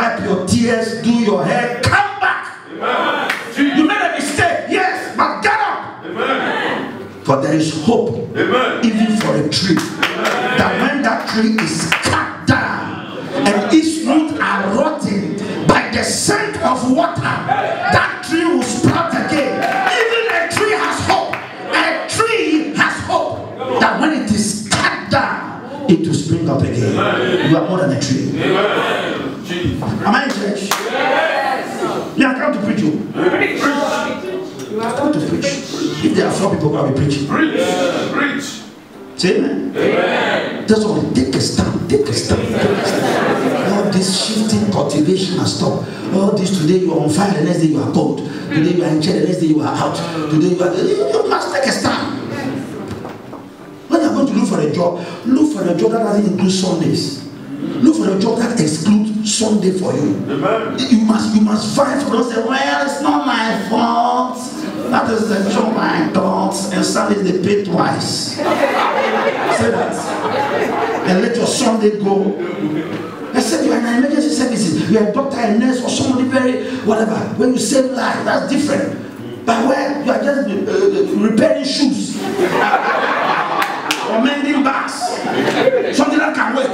wipe your tears, do your hair, come back. Amen. You made a mistake, yes, but get up. Amen. For there is hope, Amen. even for a tree, that when that tree is cut down and its roots are rotting by the scent of water, that tree will sprout again. Even a tree has hope. A tree has hope that when it is cut down, it will spring up again. You are more than a tree. Am I in church? Yes. You have come to preach. You have come to preach. If there are 4 people, I will be preaching. Preach. Say amen. Amen. That's all. Take a stand. Take a stand. Take a stand. All this shifting cultivation has stopped. All this today you are on fire, the next day you are cold. Today you are in church, the next day you are out. Today you are. You must take a stand. When you are going to look for a job that doesn't include Sundays. Look for a job that excludes Sunday for you. Amen. You must fight for those. Say, well, it's not my fault. That is the job I got. And Sundays they pay twice. Say that. And let your Sunday go. I said you are in an emergency services. You are a doctor, a nurse, or somebody very whatever. When you save life, that's different. But where you are just repairing shoes. Or mending bags. Something that can wait.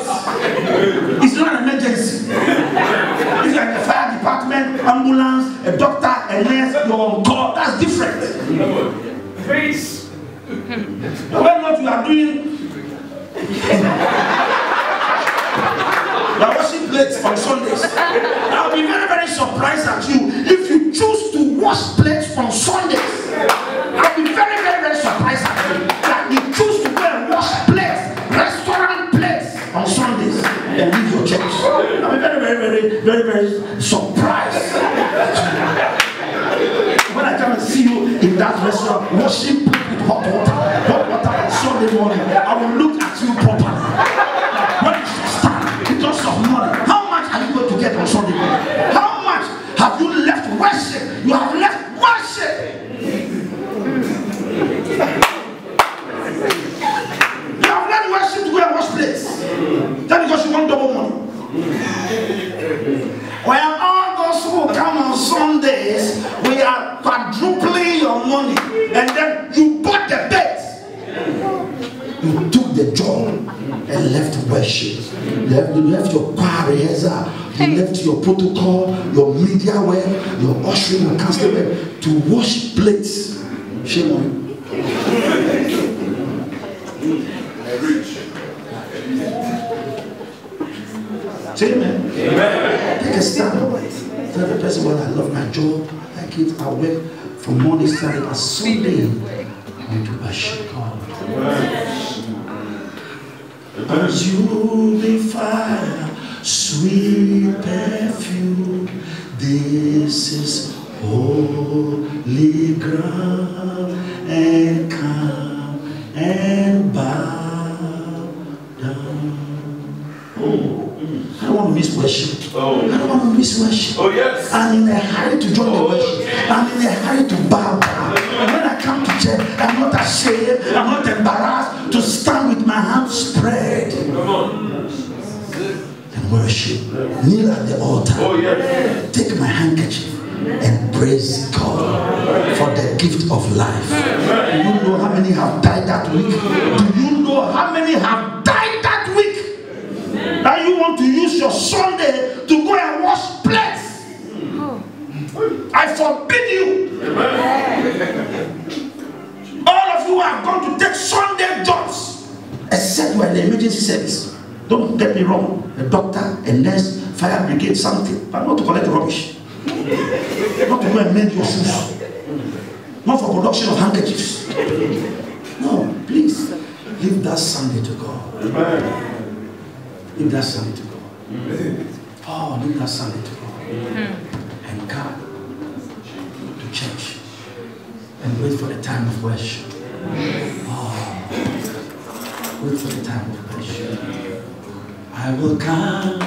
It's not an emergency. If you're in the fire department, ambulance, a doctor, a nurse, you're on call, that's different. Please. When what you are doing, you are washing plates on Sundays. I'll be very, very surprised at you if you choose to wash plates on Sundays. I'll be very, very, very surprised at you that you choose to go and wash plates, restaurant plates on Sundays and leave your church. I'll be very, very, very, very, very surprised. When I come and see you in that restaurant washing plates with hot water on Sunday morning, I will look at you properly. When you stand because of money, how much are you going to get on Sunday morning? How much have you left worship? You have left worship. You have left worship to go and wash plates. That's because you want double money. Well, all those who come on Sundays, we are quadrupling your money, and then you bought the bed. You took the job and left worship. You left your choir rehearsal. You left your protocol, your media work, your ushering, your counseling work to wash plates. Shame on you. Say amen. Amen. Take a stand. Tell the person, well, I love my job. I like it. I work from Monday, Saturday, but Sunday, I want to worship God. Consuming fire, sweet perfume. This is holy ground, and come and bow down. I don't want to miss worship. I don't want to miss worship. Oh, yes. I'm in a hurry to join the worship. I'm in a hurry to bow down. And when I come to church, I'm not ashamed, I'm not embarrassed to stand with my hands spread and worship. Kneel at the altar. Oh, yes. Take my handkerchief and praise God for the gift of life. Do you know how many have died that week? Do you know how many have died that week? Now you want to use your Sunday to go and wash plates. I forbid you. All of you are going to take Sunday jobs, except you are in the emergency service. Don't get me wrong. A doctor, a nurse, fire brigade, something, but not to collect rubbish. Not to go and mend your shoes. Not for production of handkerchiefs. No, please leave that Sunday to God. Leave that Sunday to God. Oh, leave that Sunday to God. And come to church and wait for the time of worship. Oh, wait for the time of worship. I will come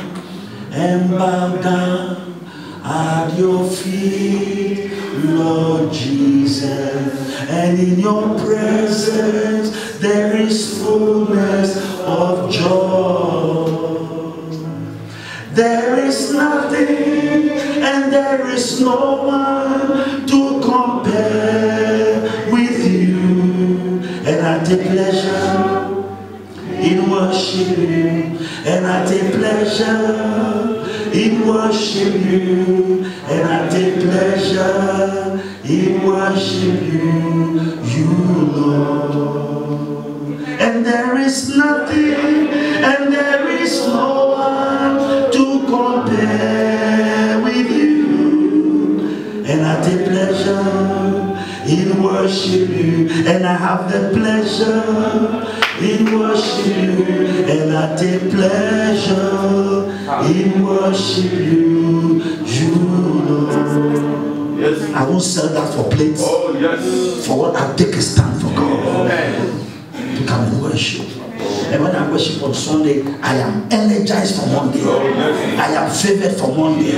and bow down at your feet, Lord Jesus, and in your presence there is fullness of joy. There is nothing and there is no one to compare with you. And I take pleasure in worship you. And I take pleasure in worship you. And I take pleasure in worship you, Lord. And there is nothing and there is no one to compare with you. And I take pleasure in worship you. And I have the pleasure in worship you. And I take pleasure in worship you, Lord. Yes. I won't sell that for plates. Oh, yes. For what? I'll take a stand for God. To come and worship. And when I worship on Sunday, I am energized for Monday. I am favored for Monday.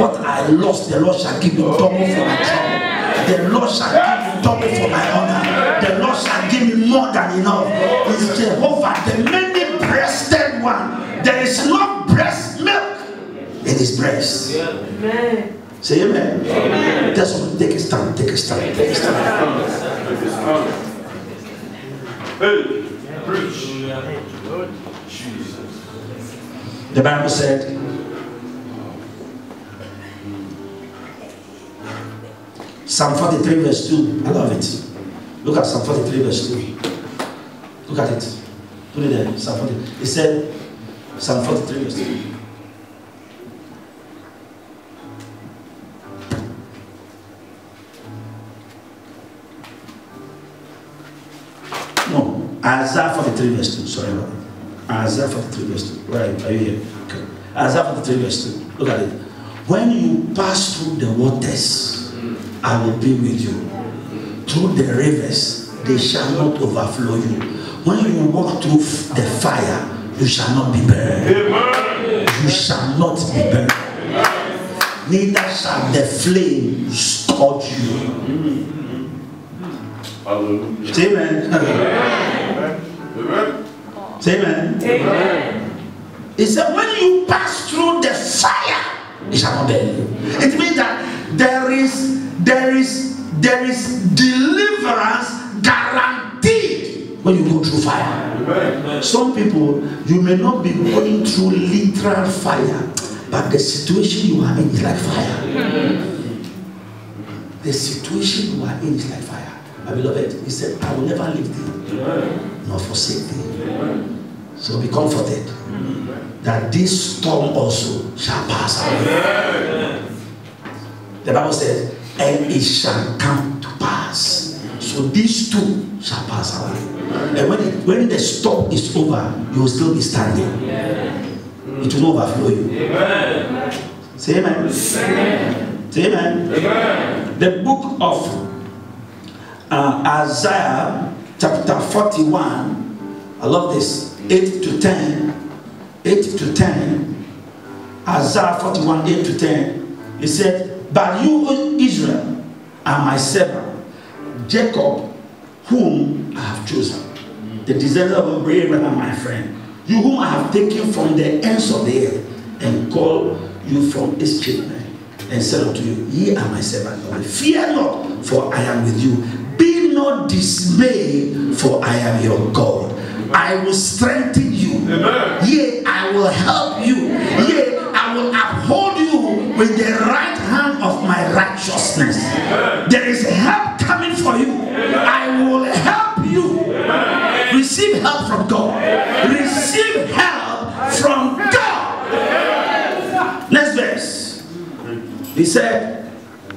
What I lost, the Lord shall give me double for my trouble. The Lord shall give me double for my honor. The Lord shall give me more than enough. It's Jehovah, the many-breasted one. There is no breast milk in his breast. Amen. Say amen. Amen. That's what. Take a stand. Take a stand. Take a stand. Hey, preach. The Bible said, Psalm 43 verse 2. I love it. Look at Psalm 43 verse 2. Look at it. Put it there. Psalm 43. It said, Psalm 43 verse 2. No, Isaiah 43 verse 2. Sorry about that. Isaiah 43 verse 2. Where are you here? Okay. Isaiah 43 verse 2. Look at it. When you pass through the waters, I will be with you. Through the rivers, they shall not overflow you. When you walk through the fire, you shall not be burned. You shall not be burned. Neither shall the flame scorch you. Hallelujah. Say amen. Amen. Say amen. Amen. It said, when you pass through the fire, it shall not burn you. It means that there is deliverance guaranteed when you go through fire. Amen. Some people, you may not be going through literal fire, but the situation you are in is like fire. The situation you are in is like fire. My beloved, he said, I will never leave thee, nor forsake thee. So be comforted that this storm also shall pass away. The Bible says, and it shall come to pass. So these two shall pass away. And when the storm is over, you will still be standing. It will not overflow you. Say amen. Say amen. The book of Isaiah chapter 41, I love this, 8 to 10, Isaiah 41, 8 to 10, he said, but you, O Israel, are my servant, Jacob, whom I have chosen, the descendant of Abraham, my friend, you whom I have taken from the ends of the earth, and called you from its children, and said unto you, ye are my servant, fear not, for I am with you. Be not dismayed, for I am your God. I will strengthen you. Amen. Yea, I will help you. Yea, I will uphold you with the right hand of my righteousness. Amen. There is help coming for you. I will help you. Receive help from God. Receive help from God. Next verse. He said,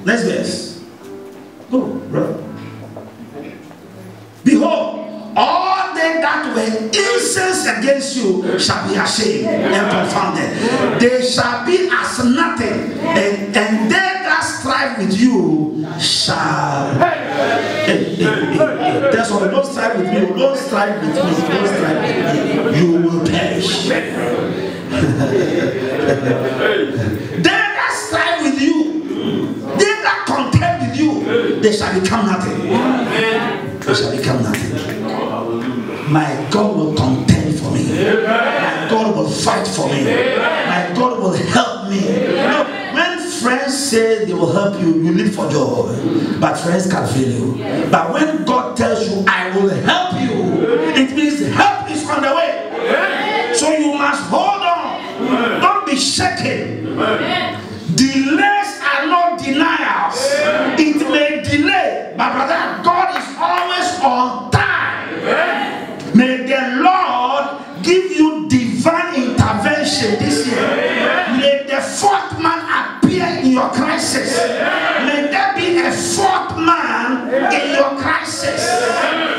next verse. Go, brother. Behold, all they that were incensed against you shall be ashamed and confounded. They shall be as nothing, and they that strive with you shall. That's why don't strive with me. Don't strive with me. Don't strive with me. You will perish. They that strive with you, they that contend with you, they shall become nothing. They shall become nothing. My God will contend for me. My God God will fight for me. My God will help me. Look, when friends say they will help you, you live for joy. But friends can fail you. But when God tells you, I will help you, it means help is on the way. So you must hold on. Don't be shaken. Delays are not denials. It may delay, but brother, God is always on time. May the Lord give you divine intervention this year. May the fourth man appear in your crisis. May there be a fourth man in your crisis.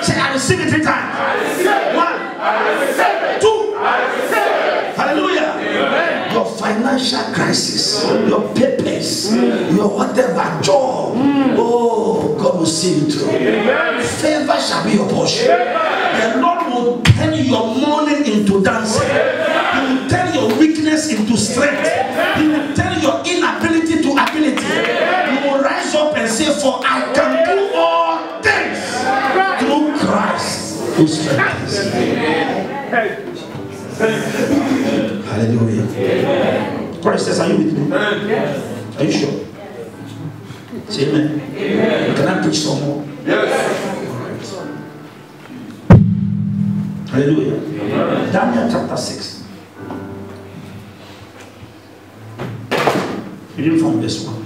Say, I receive it 3 times. 1, 2. Hallelujah. Your financial crisis, your papers, your whatever job, oh, God will see you through. Favor shall be your portion. The Lord will turn your mourning into dancing. He will turn your weakness into strength. He will turn your inability to ability. You will rise up and say, for I can do all things through Christ who strengthens me. Hallelujah. Choristers, are you with me? Are you sure? Say amen. Can I preach some more? Yes. Hallelujah. Daniel chapter 6. Reading from this one.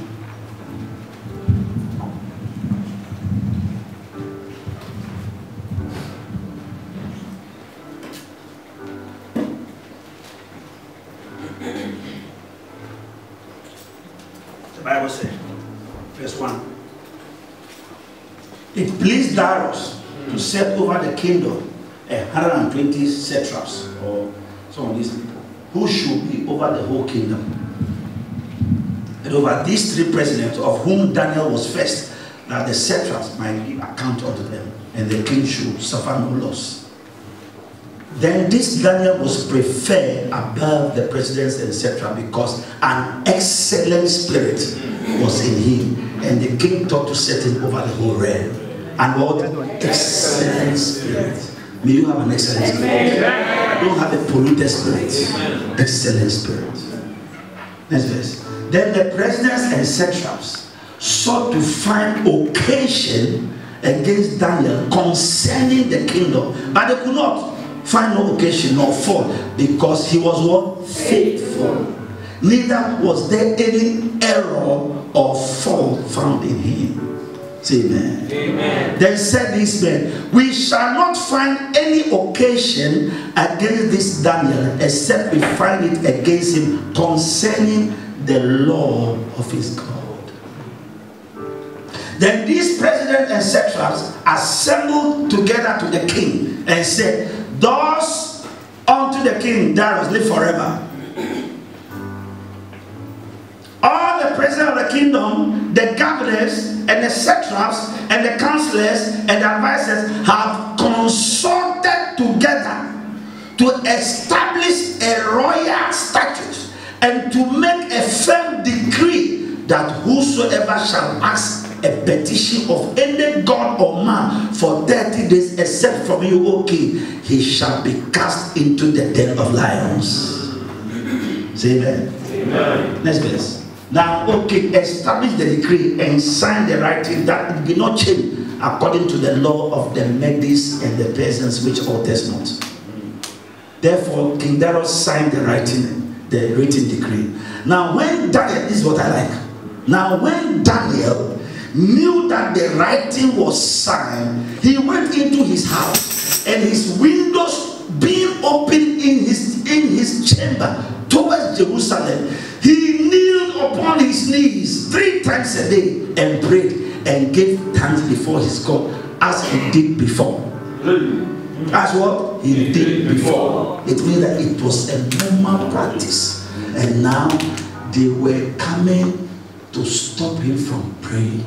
The Bible says, verse 1. It pleased Darius to set over the kingdom 120 satraps, or some of these people, who should be over the whole kingdom. And over these 3 presidents, of whom Daniel was first, that the satraps might give account unto them, and the king should suffer no loss. Then this Daniel was preferred above the presidents and satraps, because an excellent spirit was in him, and the king thought to set him over the whole realm. And what? Excellent spirit. May you have an excellent spirit. Don't have a polluted spirit. Excellent spirit. Next verse. Then the presidents and satraps sought to find occasion against Daniel concerning the kingdom, but they could not find no occasion nor fault, because he was what? Faithful. Neither was there any error or fault found in him. Say amen. Amen. Then said these men, we shall not find any occasion against this Daniel, except we find it against him concerning the law of his God. Then these presidents and satraps assembled together to the king and said, thus unto the king Darius live forever. All the presidents of the kingdom, the governors, and the satraps, and the counselors, and the advisors have consulted together to establish a royal statute and to make a firm decree that whosoever shall ask a petition of any god or man for 30 days, except from you, O king, he shall be cast into the den of lions. Say amen. Amen. Next verse. Now, okay, establish the decree and sign the writing that it be not changed according to the law of the Medes and the Persians, which alters not. Therefore, King Darius signed the written decree. Now, when Daniel, this is what I like. Now, when Daniel knew that the writing was signed, he went into his house, and his windows being open in his chamber towards Jerusalem, he kneeled upon his knees 3 times a day and prayed and gave thanks before his God, as he did before. As what? He did before. It means that it was a normal practice. And now they were coming to stop him from praying.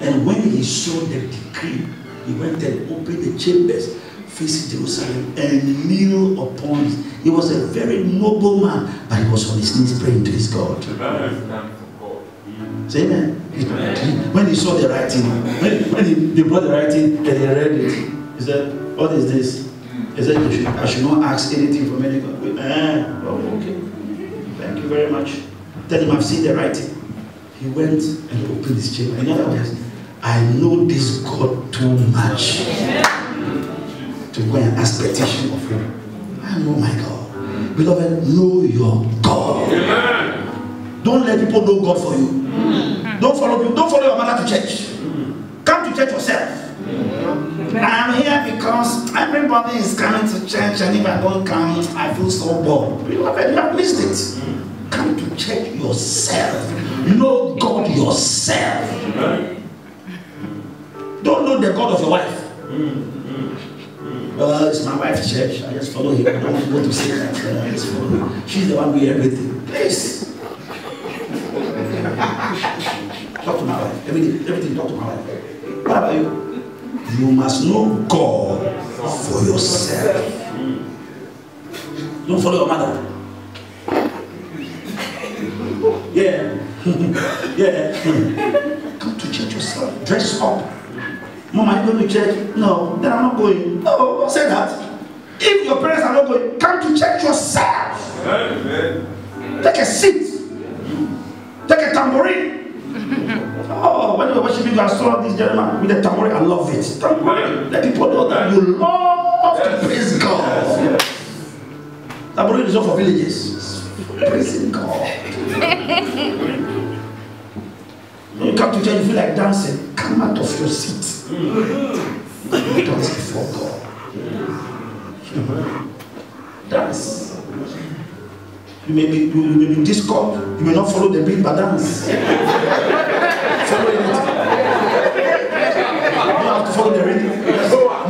And when he saw the decree, he went and opened the chambers facing Jerusalem and kneeled upon it. He was a very noble man, but he was on his knees praying to his God. Say amen. When he saw the writing, when they brought the writing and he read it, he said, what is this? He said, I should not ask anything from anyone. Oh, okay. Thank you very much. Tell him I've seen the writing. He went and opened his chamber. In other words, I know this God too much to go and ask petition of him. I know my God. Beloved, know your God. Amen. Don't let people know God for you. Don't follow your mother to church. Come to church yourself. I'm here because everybody is coming to church, and if I don't come, I feel so bored. Beloved, you have missed it. Come to church yourself. Know God yourself. Don't know the God of your wife. Well, it's my wife's church. I just follow him. I don't want to say that. I just follow her. She's the one doing everything. Please. Talk to my wife. Everything, talk to my wife. What about you? You must know God for yourself. Don't follow your mother. Yeah. Yeah. Come to church yourself. Dress up. Mom, are you going to church? No, then I'm not going. No, don't say that. If your parents are not going, come to church yourself. Amen. Take a seat. Take a tambourine. Oh, when you were worshiping, I saw this gentleman with a tambourine. I love it. Tambourine. Let people know that you love to praise God. Tambourine is not for villages. Praising God. When you come to church, you feel like dancing. Come out of your seat. Dance before God. Dance. You may be discord. You may not follow the beat, but dance. Follow it. You don't have to follow the rhythm.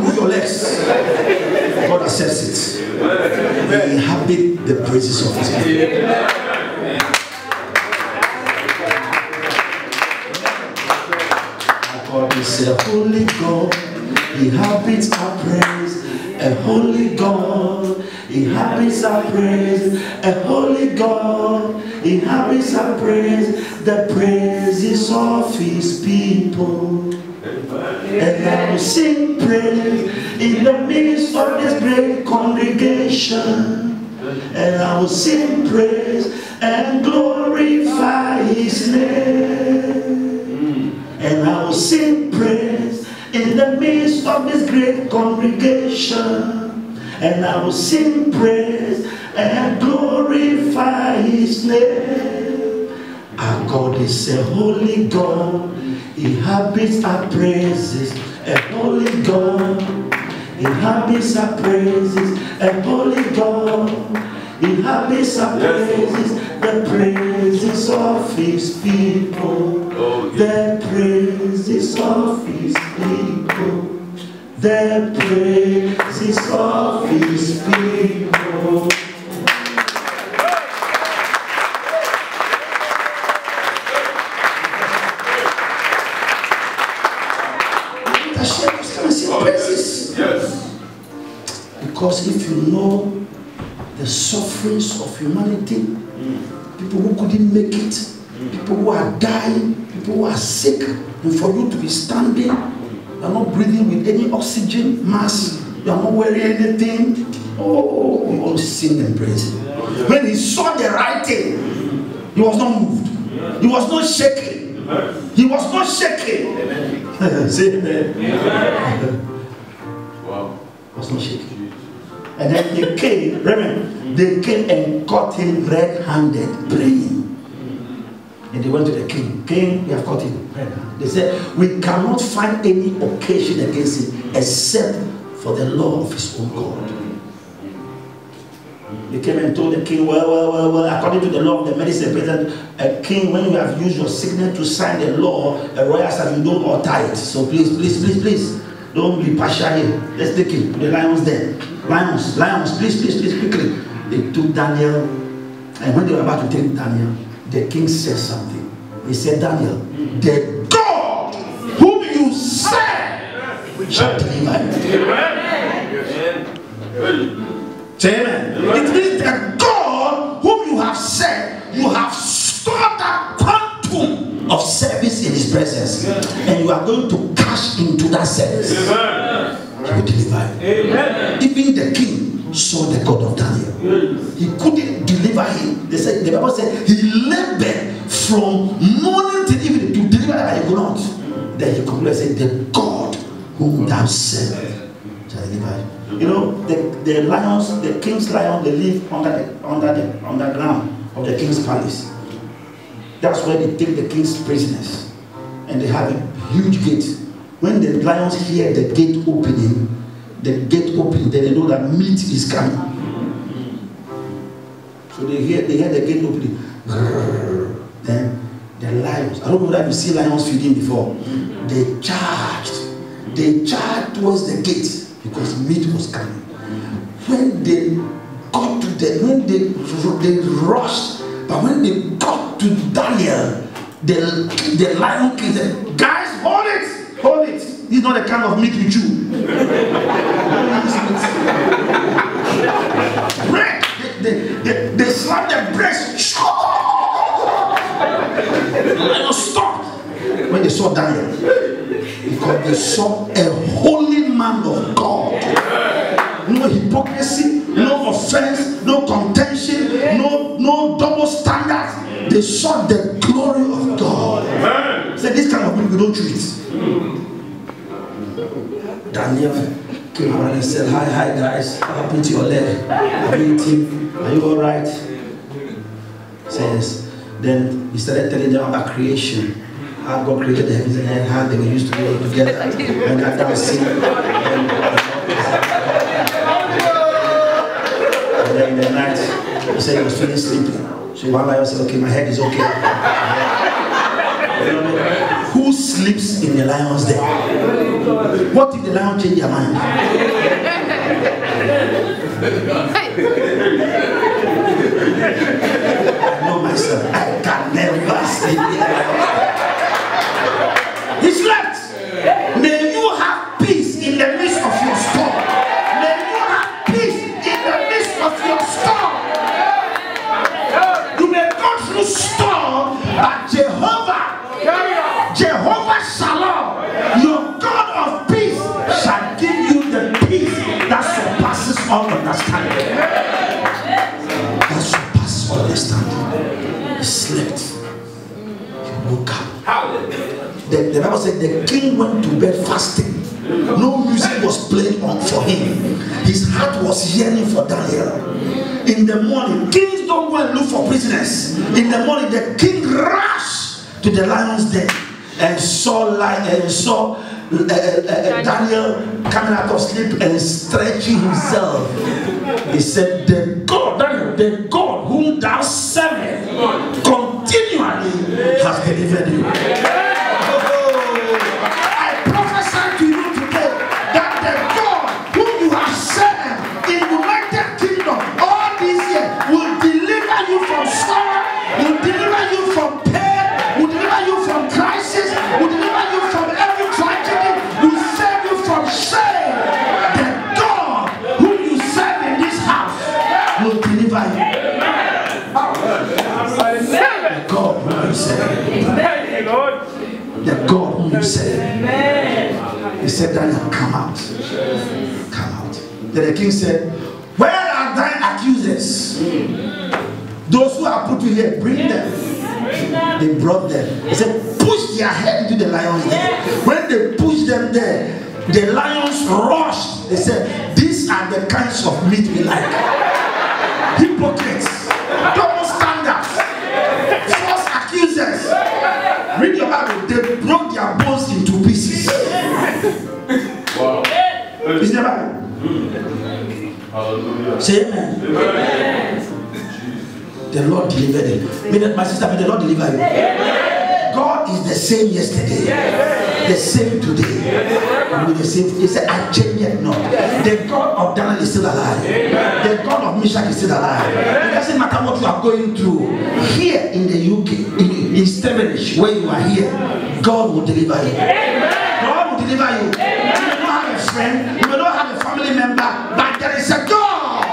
Move your legs. God accepts it. We inhabit the praises of His people. God is a holy God. He inhabits our praise. A holy God. He inhabits our praise. A holy God. He inhabits our praise. The praises of His people. And I will sing praise in the midst of this great congregation. And I will sing praise and glorify His name. And I will sing praise in the midst of this great congregation. And I will sing praise and glorify His name. Our God is a holy God. He inhabits our praises. A holy God. He inhabits our praises. A holy God. He inhabits our praises. The praises of His people. The praises of His people. The praises of His people. Praises. Yes. Because if you know the sufferings of humanity, people who couldn't make it, people who are dying, people who are sick, and for you to be standing, you are not breathing with any oxygen mask, you are not wearing anything. Oh, we all sing and praise. When he saw the writing, he was not moved. He was not shaking. He was not shaking. Say amen. Wow. He was not shaking. And then they came, remember, they came and caught him red-handed praying. And they went to the king. King, we have caught him red-handed. They said, we cannot find any occasion against him except for the law of his own God. They came and told the king, well, according to the law of the medicine president, a king, when you have used your signet to sign the law, a royal staff, you don't alter it. So please, don't be partial here. Let's take him to the lions den. Lions, please, quickly. They took Daniel, and when they were about to take Daniel, the king said something. He said, Daniel, the God whom you serve shall deliver you. Say amen. It means that God whom you have served, you have stored that quantum of service in His presence, and you are going to cash into that service. He will deliver you. Amen. Even the king saw the God of Daniel. He couldn't deliver him. They said, the Bible said he labored from morning till evening to deliver that he could not. Then he concluded and said, the God whom thou servest shall deliver you. You know, the lions, the king's lion, they live under the underground of the king's palace. That's where they take the king's prisoners. And they have a huge gate. When the lions hear the gate opening, then they know that meat is coming. So they hear the gate opening. Then the lions, I don't know that you see lions feeding before. They charged towards the gate because meat was coming. When they got to they rushed, but when they got to Daniel, the lion king said, guys, hold it. This is not the kind of meat you chew. Break. They slapped their breast. The lion stopped when they saw Daniel, because they saw a holy man of God. No hypocrisy, no offense, no contention, no double standards. They saw the glory of God. Said, this kind of people, we don't treat. Daniel came around and said, hi guys, what happened to your leg? Are you all right? Says, then he started telling them about creation. How God created the heavens and earth, how they were used to be together. And Adam was seen. And then in the night, he said he was feeling sleepy. So one lion said, okay, my head is okay. Who sleeps in the lion's den? What if the lion change their mind? I know myself, I can never sleep in the lion's den. He slept. May you have peace in the midst of your storm. May you have peace in the midst of your storm. You may go through storm, but Jehovah Shalom, your God of peace, shall give you the peace that surpasses all understanding. That surpasses all understanding. He slept. He woke up. The Bible said the king went to bed fasting. No music was playing on for him. His heart was yearning for Daniel. In the morning, kings don't go and look for prisoners. In the morning, the king rushed to the lion's den and saw Daniel coming out of sleep and stretching himself. He said, the God, Daniel, the God whom thou servest continually has delivered you. The God whom you serve. He said, Daniel, come out. Come out. Then the king said, where are thy accusers? Those who have put you here, bring them. They brought them. He said, push their head into the lion's den. When they pushed them there, the lions rushed. They said, these are the kinds of meat we like. Hypocrites, double standards, false accusers. Read your Bible. They broke their bones into pieces. Wow. Is the Bible? Say amen. Amen. The Lord delivered him. My sister, may the Lord deliver you. God is the same yesterday, the same today, with the same. He said, I change it not. The God of Daniel is still alive. The God of Meshach is still alive. It doesn't matter what you are going through. Here in the UK, in Stevenage, where you are here, God will deliver you. God will deliver you. You may not have a friend, you may not have a family member, but there is a God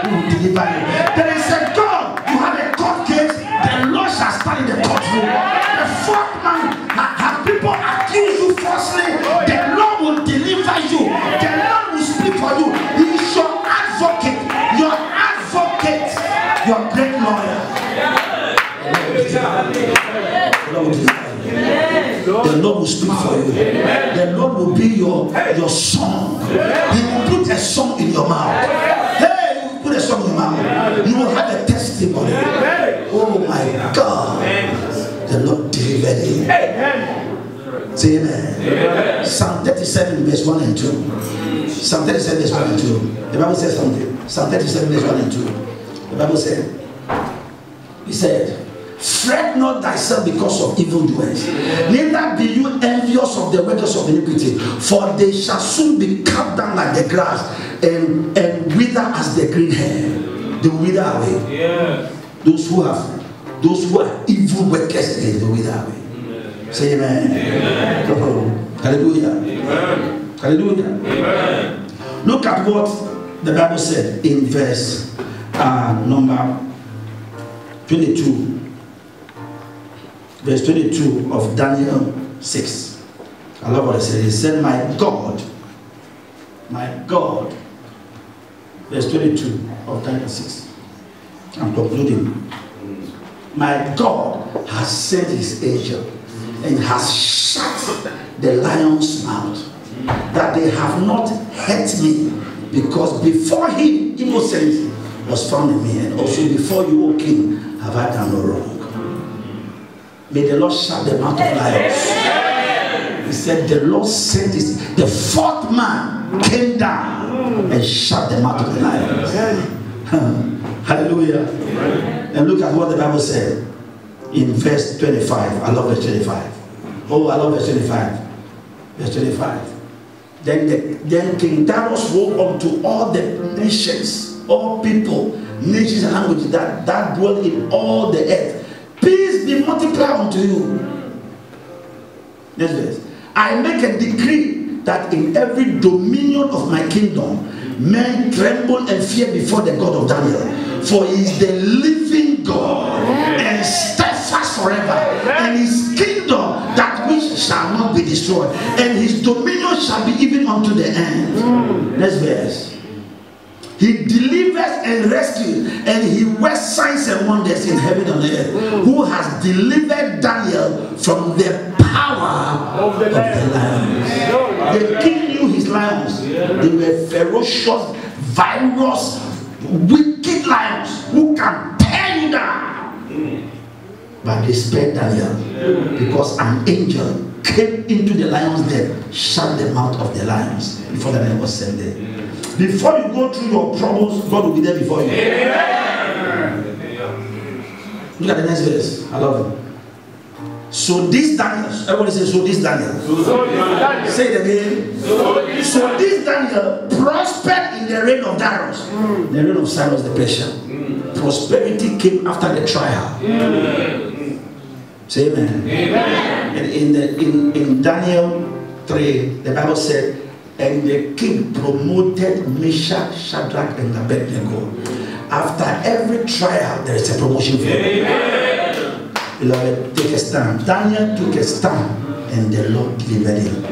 who will deliver you. There is a God. You have a court case, the Lord shall stand in the courtroom. The fourth man, have people accuse you falsely, the Lord will deliver you. The Lord will speak for you. The Lord will be your song. He will put a song in your mouth. Hey, you will put a song in your mouth. You will have a testimony. Oh my God. The Lord delivered him. Say amen. Psalm 37 verse 1 and 2. Psalm 37 verse 1 and 2. The Bible says something. Psalm 37 verse 1 and 2. The Bible said, he said, fret not thyself because of evildoers, neither be you envious of the workers of iniquity, for they shall soon be cut down like the grass and wither as the green hair. They will wither away. Yeah. Those who are evil workers, they will wither away. Say amen. Amen. Hallelujah. Amen. Hallelujah. Amen. Look at what the Bible said in verse number 22. Verse 22 of Daniel 6. I love what it said. He said, my God, verse 22 of Daniel 6. I'm concluding. My God has sent his angel and has shut the lion's mouth, that they have not hurt me, because before him innocence was found in me, and also before you, O king, have I done no wrong. May the Lord shut the mouth of lions. He said the Lord sent his, the fourth man came down and shut the mouth of the lions. Hallelujah. And look at what the Bible said in verse 25. I love verse 25. Oh, I love verse 25. Verse 25. Then King Darius wrote unto all the nations, all people, nations and languages that dwell in all the earth, peace be multiplied unto you. Next verse. I make a decree that in every dominion of my kingdom, men tremble and fear before the God of Daniel, for he is the living God and steadfast forever, and his kingdom that which shall not be destroyed, and his dominion shall be even unto the end. Next verse. He delivers and rescues, and he works signs and wonders in heaven and earth, who has delivered Daniel from the power of the lions. The king knew his lions. They were ferocious, virus, wicked lions who can tear you down. But they spared Daniel because an angel came into the lion's den, shut the mouth of the lions before the man was sent there. Before you go through your troubles, God will be there before you. Amen. Look at the next verse. I love it. So this Daniel, everybody say, so this Daniel. Say it again. So this Daniel prospered in the reign of Darius, the reign of Cyrus the Persian. Prosperity came after the trial. Say amen. And in Daniel 3, the Bible said, and the king promoted Meshach, Shadrach, and Abednego. After every trial, there is a promotion for you. Beloved, take a stand. Daniel took a stand, and the Lord delivered him.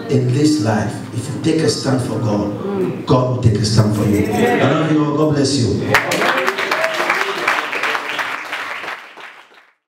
In this life, if you take a stand for God, God will take a stand for you. I love you all. God bless you.